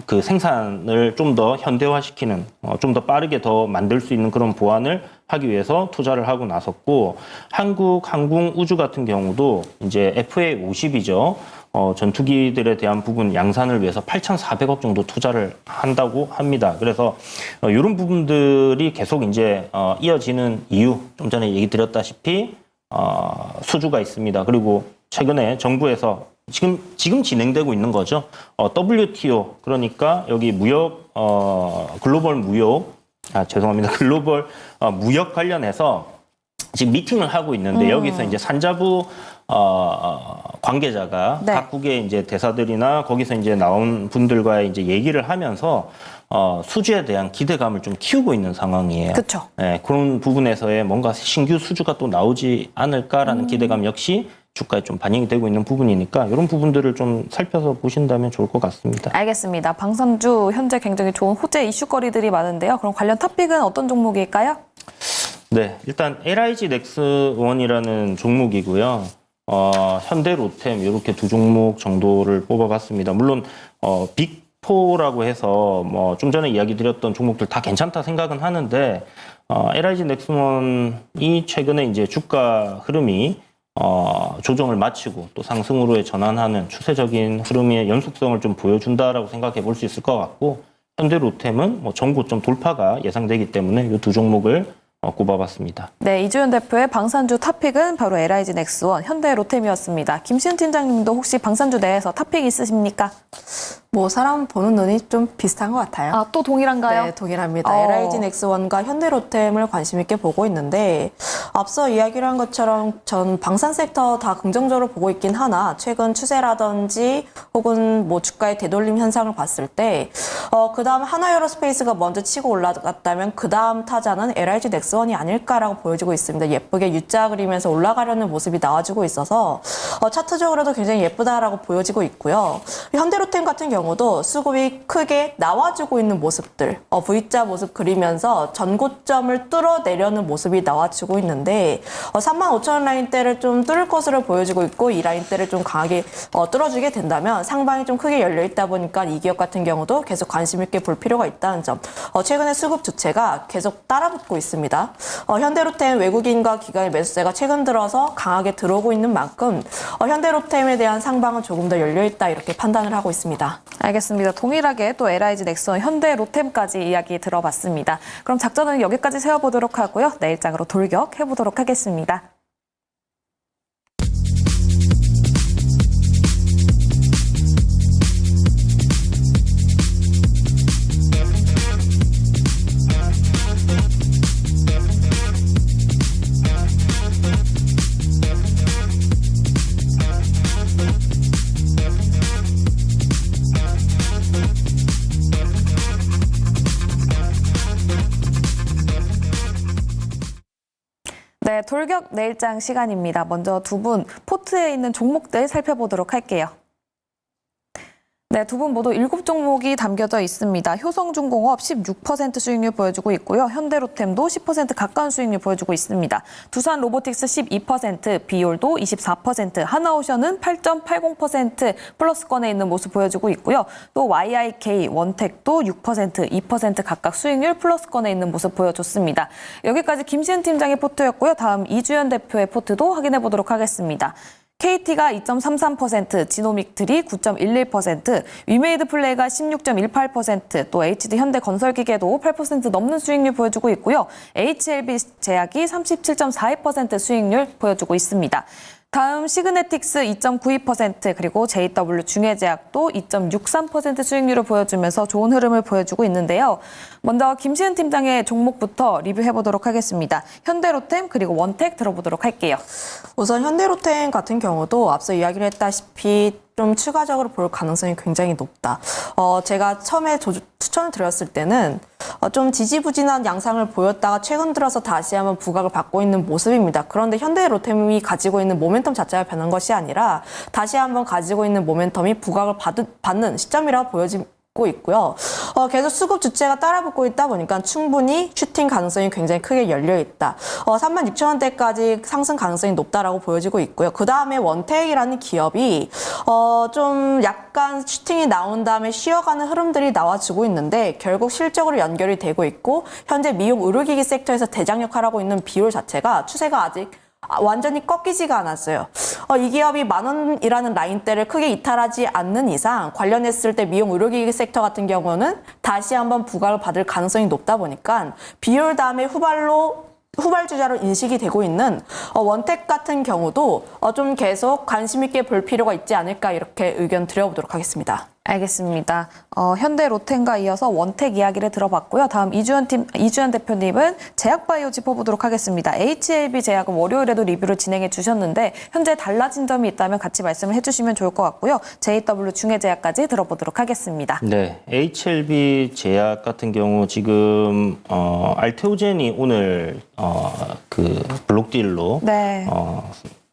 그 생산을 좀 더 현대화시키는 좀 더 빠르게 더 만들 수 있는 그런 보완을 하기 위해서 투자를 하고 나섰고 한국항공우주 같은 경우도 이제 FA50이죠. 전투기들에 대한 부분 양산을 위해서 8,400억 정도 투자를 한다고 합니다. 그래서 이런 부분들이 계속 이제 이어지는 이유 좀 전에 얘기 드렸다시피 수주가 있습니다. 그리고 최근에 정부에서 지금 진행되고 있는 거죠. WTO 그러니까 여기 글로벌 무역 죄송합니다. 글로벌 무역 관련해서 지금 미팅을 하고 있는데 여기서 이제 산자부 관계자가 네. 각국의 이제 대사들이나 거기서 이제 나온 분들과의 이제 얘기를 하면서 수주에 대한 기대감을 좀 키우고 있는 상황이에요. 그렇죠. 네, 그런 부분에서의 뭔가 신규 수주가 또 나오지 않을까라는 기대감 역시 주가에 좀 반영이 되고 있는 부분이니까 이런 부분들을 좀 살펴서 보신다면 좋을 것 같습니다. 알겠습니다. 방산주 현재 굉장히 좋은 호재 이슈거리들이 많은데요. 그럼 관련 탑픽은 어떤 종목일까요? 네, 일단 LIG 넥스원이라는 종목이고요. 현대로템 이렇게 두 종목 정도를 뽑아봤습니다. 물론 빅4라고 해서 뭐 좀 전에 이야기 드렸던 종목들 다 괜찮다 생각은 하는데 LIG 넥스원이 최근에 이제 주가 흐름이 조정을 마치고 또 상승으로의 전환하는 추세적인 흐름의 연속성을 좀 보여준다라고 생각해 볼 수 있을 것 같고 현대로템은 뭐 전고점 돌파가 예상되기 때문에 이 두 종목을 꼽아봤습니다. 네, 이주연 대표의 방산주 탑픽은 바로 LIG 넥스원, 현대로템이었습니다. 김시은 팀장님도 혹시 방산주 내에서 탑픽 있으십니까? 뭐 사람 보는 눈이 좀 비슷한 것 같아요. 아, 또 동일한가요? 네, 동일합니다. LIG 넥스원과 현대로템을 관심 있게 보고 있는데 앞서 이야기를 한 것처럼 전 방산 섹터 다 긍정적으로 보고 있긴 하나 최근 추세라든지 혹은 뭐 주가의 되돌림 현상을 봤을 때 그다음 하나에어로스페이스가 먼저 치고 올라갔다면 그다음 타자는 LIG 넥스원이 아닐까라고 보여지고 있습니다. 예쁘게 U자 그리면서 올라가려는 모습이 나와주고 있어서 차트적으로도 굉장히 예쁘다라고 보여지고 있고요. 현대로템 같은 경우도 수급이 크게 나와주고 있는 모습들, V자 모습 그리면서 전고점을 뚫어내려는 모습이 나와주고 있는데 35,000원 라인대를 좀 뚫을 것으로 보여지고 있고 이 라인대를 좀 강하게 뚫어주게 된다면 상방이 좀 크게 열려있다 보니까 이 기업 같은 경우도 계속 관심 있게 볼 필요가 있다는 점. 최근에 수급 주체가 계속 따라붙고 있습니다. 현대로템 외국인과 기관의 매수세가 최근 들어서 강하게 들어오고 있는 만큼 현대로템에 대한 상방은 조금 더 열려있다 이렇게 판단을 하고 있습니다. 알겠습니다. 동일하게 또 LIG 넥스원, 현대로템까지 이야기 들어봤습니다. 그럼 작전은 여기까지 세워보도록 하고요. 내일장으로 돌격해보도록 하겠습니다. 네, 돌격 내일장 시간입니다. 먼저 두 분 포트에 있는 종목들 살펴보도록 할게요. 네, 두 분 모두 7종목이 담겨져 있습니다. 효성중공업 16% 수익률 보여주고 있고요. 현대로템도 10% 가까운 수익률 보여주고 있습니다. 두산로보틱스 12%, 비올도 24%, 하나오션은 8.80% 플러스권에 있는 모습 보여주고 있고요. 또 YIK, 원택도 6%, 2% 각각 수익률 플러스권에 있는 모습 보여줬습니다. 여기까지 김시은 팀장의 포트였고요. 다음 이주연 대표의 포트도 확인해 보도록 하겠습니다. KT가 2.33%, 지노믹트리 9.11%, 위메이드 플레이가 16.18%, 또 HD 현대건설기계도 8% 넘는 수익률 보여주고 있고요. HLB 제약이 37.42% 수익률 보여주고 있습니다. 다음 시그네틱스 2.92%, 그리고 JW 중해제약도 2.63% 수익률을 보여주면서 좋은 흐름을 보여주고 있는데요. 먼저 김시은 팀장의 종목부터 리뷰해보도록 하겠습니다. 현대로템 그리고 원택 들어보도록 할게요. 우선 현대로템 같은 경우도 앞서 이야기를 했다시피 좀 추가적으로 볼 가능성이 굉장히 높다. 제가 처음에 추천을 드렸을 때는 좀 지지부진한 양상을 보였다가 최근 들어서 다시 한번 부각을 받고 있는 모습입니다. 그런데 현대로템이 가지고 있는 모멘텀 자체가 변한 것이 아니라 다시 한번 가지고 있는 모멘텀이 부각을 받는 시점이라고 보여지고 있고요. 계속 수급 주체가 따라붙고 있다 보니까 충분히 슈팅 가능성이 굉장히 크게 열려 있다. 36,000원대까지 상승 가능성이 높다라고 보여지고 있고요. 그 다음에 원택이라는 기업이 좀 약간 슈팅이 나온 다음에 쉬어가는 흐름들이 나와주고 있는데 결국 실적으로 연결이 되고 있고 현재 미용 의료기기 섹터에서 대장 역할을 하고 있는 비율 자체가 추세가 아직 완전히 꺾이지가 않았어요. 이 기업이 10,000원이라는 라인대를 크게 이탈하지 않는 이상 관련했을 때 미용 의료기기 섹터 같은 경우는 다시 한번 부각을 받을 가능성이 높다 보니까 비율 다음에 후발로 후발주자로 인식이 되고 있는 원택 같은 경우도 좀 계속 관심 있게 볼 필요가 있지 않을까 이렇게 의견 드려보도록 하겠습니다. 알겠습니다. 현대 로템과 이어서 원택 이야기를 들어봤고요. 다음 이주연 대표님은 제약바이오 짚어보도록 하겠습니다. HLB 제약은 월요일에도 리뷰를 진행해 주셨는데 현재 달라진 점이 있다면 같이 말씀을 해주시면 좋을 것 같고요. JW 중해제약까지 들어보도록 하겠습니다. 네, HLB 제약 같은 경우 지금 알테오젠이 오늘 그 블록딜로 네.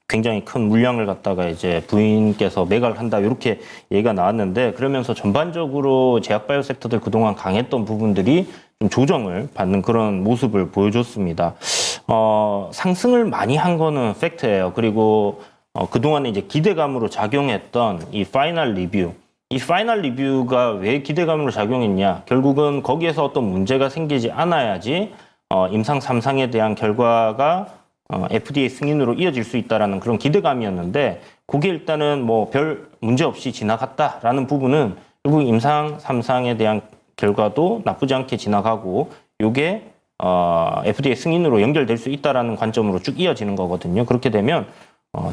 굉장히 큰 물량을 갖다가 이제 부인께서 매각을 한다 이렇게 얘기가 나왔는데 그러면서 전반적으로 제약바이오 섹터들 그동안 강했던 부분들이 좀 조정을 받는 그런 모습을 보여줬습니다. 상승을 많이 한 거는 팩트예요. 그리고 그동안에 이제 기대감으로 작용했던 이 파이널 리뷰. 이 파이널 리뷰가 왜 기대감으로 작용했냐? 결국은 거기에서 어떤 문제가 생기지 않아야지 임상 3상에 대한 결과가 FDA 승인으로 이어질 수 있다라는 그런 기대감이었는데 그게 일단은 뭐 별 문제 없이 지나갔다라는 부분은 결국 임상 3상에 대한 결과도 나쁘지 않게 지나가고 요게 FDA 승인으로 연결될 수 있다라는 관점으로 쭉 이어지는 거거든요. 그렇게 되면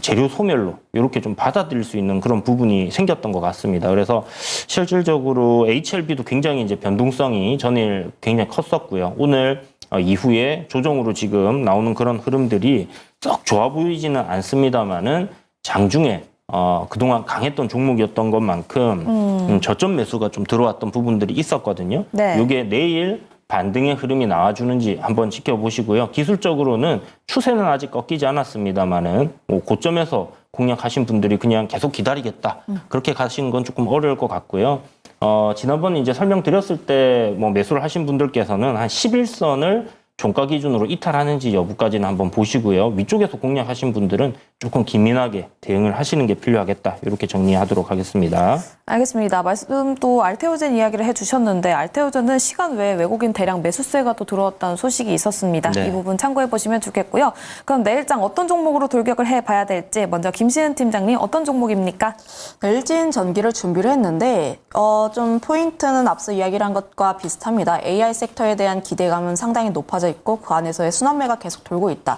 재료 소멸로 이렇게 좀 받아들일 수 있는 그런 부분이 생겼던 것 같습니다. 그래서 실질적으로 HLB도 굉장히 이제 변동성이 전일 굉장히 컸었고요. 오늘 이후에 조정으로 지금 나오는 그런 흐름들이 썩 좋아 보이지는 않습니다만은 장중에 그동안 강했던 종목이었던 것만큼 저점 매수가 좀 들어왔던 부분들이 있었거든요. 네. 이게 내일 반등의 흐름이 나와주는지 한번 지켜보시고요. 기술적으로는 추세는 아직 꺾이지 않았습니다만은 뭐 고점에서 공략하신 분들이 그냥 계속 기다리겠다. 그렇게 가시는 건 조금 어려울 것 같고요. 지난번에 이제 설명드렸을 때 뭐 매수를 하신 분들께서는 한 11선을 종가 기준으로 이탈하는지 여부까지는 한번 보시고요. 위쪽에서 공략하신 분들은 조금 기민하게 대응을 하시는 게 필요하겠다. 이렇게 정리하도록 하겠습니다. 알겠습니다. 말씀 또 알테오젠 이야기를 해주셨는데 알테오젠은 시간 외에 외국인 대량 매수세가 또 들어왔다는 소식이 있었습니다. 네. 이 부분 참고해 보시면 좋겠고요. 그럼 내일장 어떤 종목으로 돌격을 해봐야 될지 먼저 김시은 팀장님 어떤 종목입니까? LG는 전기를 준비를 했는데 좀 포인트는 앞서 이야기를 한 것과 비슷합니다. AI 섹터에 대한 기대감은 상당히 높아져 있고 그 안에서의 순환매가 계속 돌고 있다.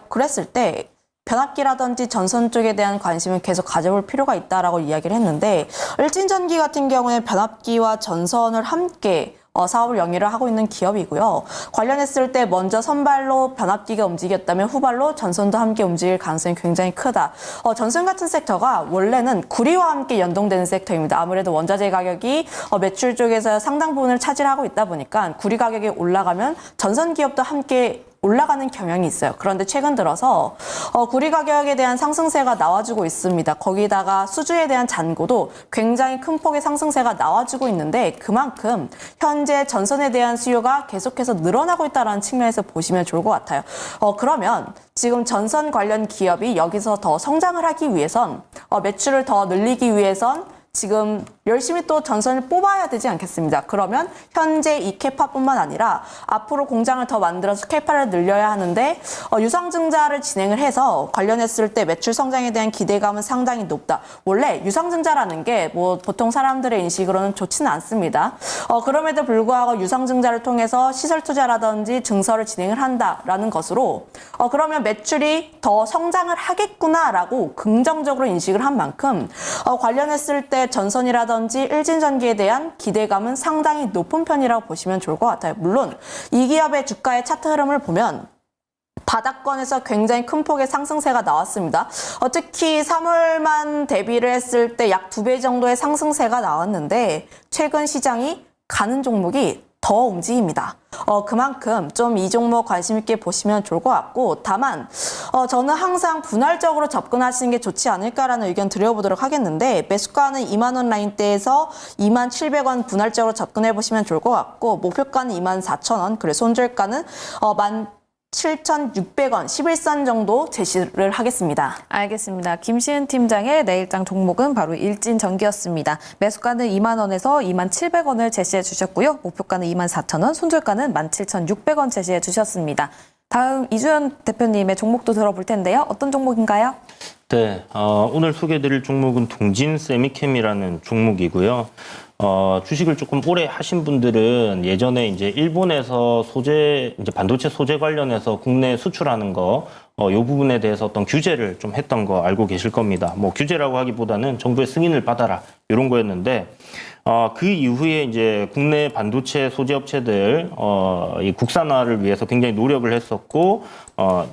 그랬을 때 변압기라든지 전선 쪽에 대한 관심을 계속 가져볼 필요가 있다라고 이야기를 했는데 일진전기 같은 경우에 변압기와 전선을 함께 사업을 영위를 하고 있는 기업이고요. 관련했을 때 먼저 선발로 변압기가 움직였다면 후발로 전선도 함께 움직일 가능성이 굉장히 크다. 전선 같은 섹터가 원래는 구리와 함께 연동되는 섹터입니다. 아무래도 원자재 가격이 매출 쪽에서 상당 부분을 차지하고 있다 보니까 구리 가격이 올라가면 전선 기업도 함께 올라가는 경향이 있어요. 그런데 최근 들어서 구리 가격에 대한 상승세가 나와주고 있습니다. 거기다가 수주에 대한 잔고도 굉장히 큰 폭의 상승세가 나와주고 있는데 그만큼 현재 전선에 대한 수요가 계속해서 늘어나고 있다는 측면에서 보시면 좋을 것 같아요. 그러면 지금 전선 관련 기업이 여기서 더 성장을 하기 위해선 매출을 더 늘리기 위해선 지금 열심히 또 전선을 뽑아야 되지 않겠습니까? 그러면 현재 이 캐파뿐만 아니라 앞으로 공장을 더 만들어서 캐파를 늘려야 하는데 유상증자를 진행을 해서 관련했을 때 매출 성장에 대한 기대감은 상당히 높다. 원래 유상증자라는 게 뭐 보통 사람들의 인식으로는 좋지는 않습니다. 그럼에도 불구하고 유상증자를 통해서 시설 투자라든지 증설을 진행을 한다라는 것으로 그러면 매출이 더 성장을 하겠구나라고 긍정적으로 인식을 한 만큼 관련했을 때 전선이라든지 일진전기에 대한 기대감은 상당히 높은 편이라고 보시면 좋을 것 같아요. 물론 이 기업의 주가의 차트 흐름을 보면 바닥권에서 굉장히 큰 폭의 상승세가 나왔습니다. 특히 3월만 대비를 했을 때 약 2배 정도의 상승세가 나왔는데 최근 시장이 가는 종목이 더 움직입니다. 그만큼 좀 이 종목 관심 있게 보시면 좋을 것 같고 다만 저는 항상 분할적으로 접근하시는 게 좋지 않을까라는 의견 드려보도록 하겠는데 매수가는 2만 원 라인대에서 2만 700원 분할적으로 접근해 보시면 좋을 것 같고 목표가는 2만 4천 원 그리고 손절가는 17,600원 11선 정도 제시를 하겠습니다. 알겠습니다. 김시은 팀장의 내일장 종목은 바로 일진전기였습니다. 매수가는 2만 원에서 2만 700원을 제시해 주셨고요. 목표가는 2만 4천 원, 손절가는 17,600원 제시해 주셨습니다. 다음 이주연 대표님의 종목도 들어볼 텐데요. 어떤 종목인가요? 네, 오늘 소개해드릴 종목은 동진 세미캠이라는 종목이고요. 주식을 조금 오래 하신 분들은 예전에 이제 일본에서 이제 반도체 소재 관련해서 국내 수출하는 거, 요 부분에 대해서 어떤 규제를 좀 했던 거 알고 계실 겁니다. 뭐 규제라고 하기보다는 정부의 승인을 받아라, 이런 거였는데, 그 이후에 이제 국내 반도체 소재 업체들, 이 국산화를 위해서 굉장히 노력을 했었고,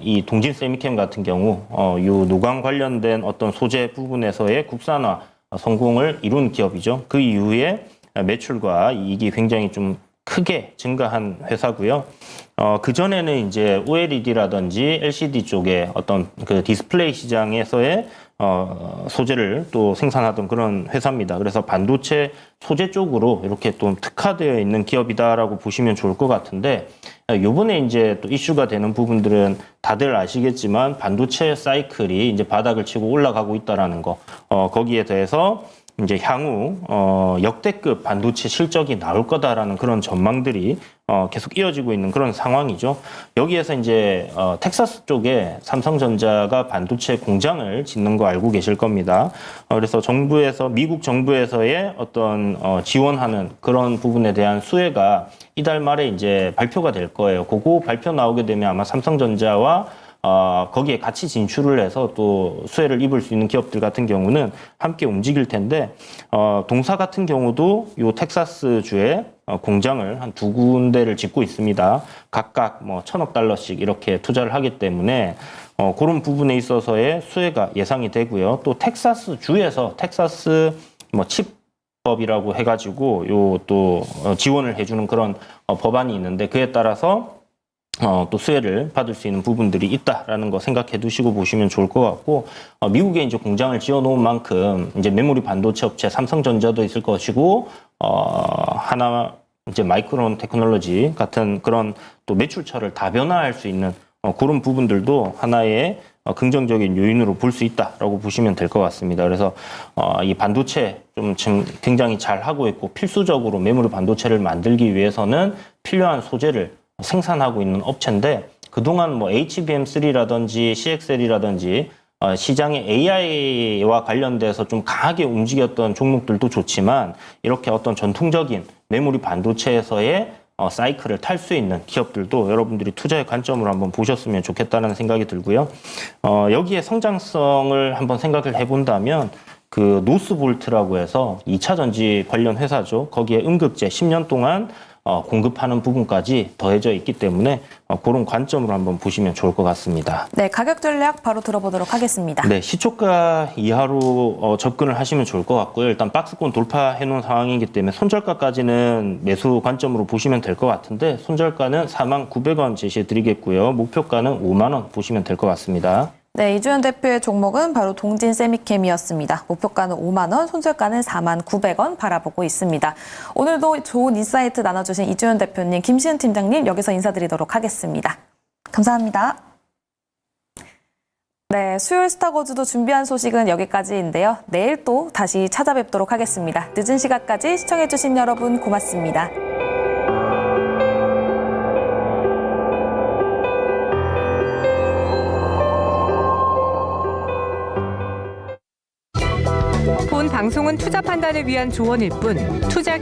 이 동진 세미캠 같은 경우, 요 노광 관련된 어떤 소재 부분에서의 국산화 성공을 이룬 기업이죠. 그 이후에 매출과 이익이 굉장히 좀 크게 증가한 회사고요. 그 전에는 이제 OLED라든지 LCD 쪽에 어떤 그 디스플레이 시장에서의 소재를 또 생산하던 그런 회사입니다. 그래서 반도체 소재 쪽으로 이렇게 또 특화되어 있는 기업이다라고 보시면 좋을 것 같은데, 요번에 이제 또 이슈가 되는 부분들은 다들 아시겠지만 반도체 사이클이 이제 바닥을 치고 올라가고 있다라는 거, 거기에 대해서 이제 향후 역대급 반도체 실적이 나올 거다라는 그런 전망들이 계속 이어지고 있는 그런 상황이죠. 여기에서 이제 텍사스 쪽에 삼성전자가 반도체 공장을 짓는 거 알고 계실 겁니다. 그래서 미국 정부에서의 어떤 지원하는 그런 부분에 대한 수혜가 이달 말에 이제 발표가 될 거예요. 그거 발표 나오게 되면 아마 삼성전자와 거기에 같이 진출을 해서 또 수혜를 입을 수 있는 기업들 같은 경우는 함께 움직일 텐데, 동사 같은 경우도 요 텍사스 주에 공장을 한 2군데를 짓고 있습니다. 각각 뭐 $1,000억 이렇게 투자를 하기 때문에 그런 부분에 있어서의 수혜가 예상이 되고요. 또 텍사스 주에서 텍사스 뭐 칩법이라고 해가지고 요 또 지원을 해주는 그런 법안이 있는데, 그에 따라서 또 수혜를 받을 수 있는 부분들이 있다라는 거 생각해 두시고 보시면 좋을 것 같고, 미국에 이제 공장을 지어 놓은 만큼 이제 메모리 반도체 업체 삼성전자도 있을 것이고, 이제 마이크론 테크놀로지 같은 그런 또 매출처를 다변화할 수 있는 그런 부분들도 하나의 긍정적인 요인으로 볼 수 있다라고 보시면 될 것 같습니다. 그래서 이 반도체 지금 굉장히 잘 하고 있고, 필수적으로 메모리 반도체를 만들기 위해서는 필요한 소재를 생산하고 있는 업체인데, 그동안 뭐 HBM3라든지 CXL이라든지 시장의 AI와 관련돼서 좀 강하게 움직였던 종목들도 좋지만, 이렇게 어떤 전통적인 메모리 반도체에서의 사이클을 탈 수 있는 기업들도 여러분들이 투자의 관점으로 한번 보셨으면 좋겠다는 생각이 들고요. 여기에 성장성을 한번 생각을 해본다면, 그 노스볼트라고 해서 2차 전지 관련 회사죠. 거기에 음극재 10년 동안 공급하는 부분까지 더해져 있기 때문에 그런 관점으로 한번 보시면 좋을 것 같습니다. 네, 가격 전략 바로 들어보도록 하겠습니다. 네, 시초가 이하로 접근을 하시면 좋을 것 같고요. 일단 박스권 돌파해 놓은 상황이기 때문에 손절가까지는 매수 관점으로 보시면 될 것 같은데, 손절가는 49,000원 제시해 드리겠고요. 목표가는 5만 원 보시면 될 것 같습니다. 네, 이주연 대표의 종목은 바로 동진 세미캠이었습니다. 목표가는 5만 원, 손절가는 49,000원 바라보고 있습니다. 오늘도 좋은 인사이트 나눠주신 이주연 대표님, 김시은 팀장님 여기서 인사드리도록 하겠습니다. 감사합니다. 네, 수요일 스타거즈도 준비한 소식은 여기까지인데요. 내일 또 다시 찾아뵙도록 하겠습니다. 늦은 시간까지 시청해주신 여러분 고맙습니다. 본 방송은 투자 판단을 위한 조언일 뿐 투자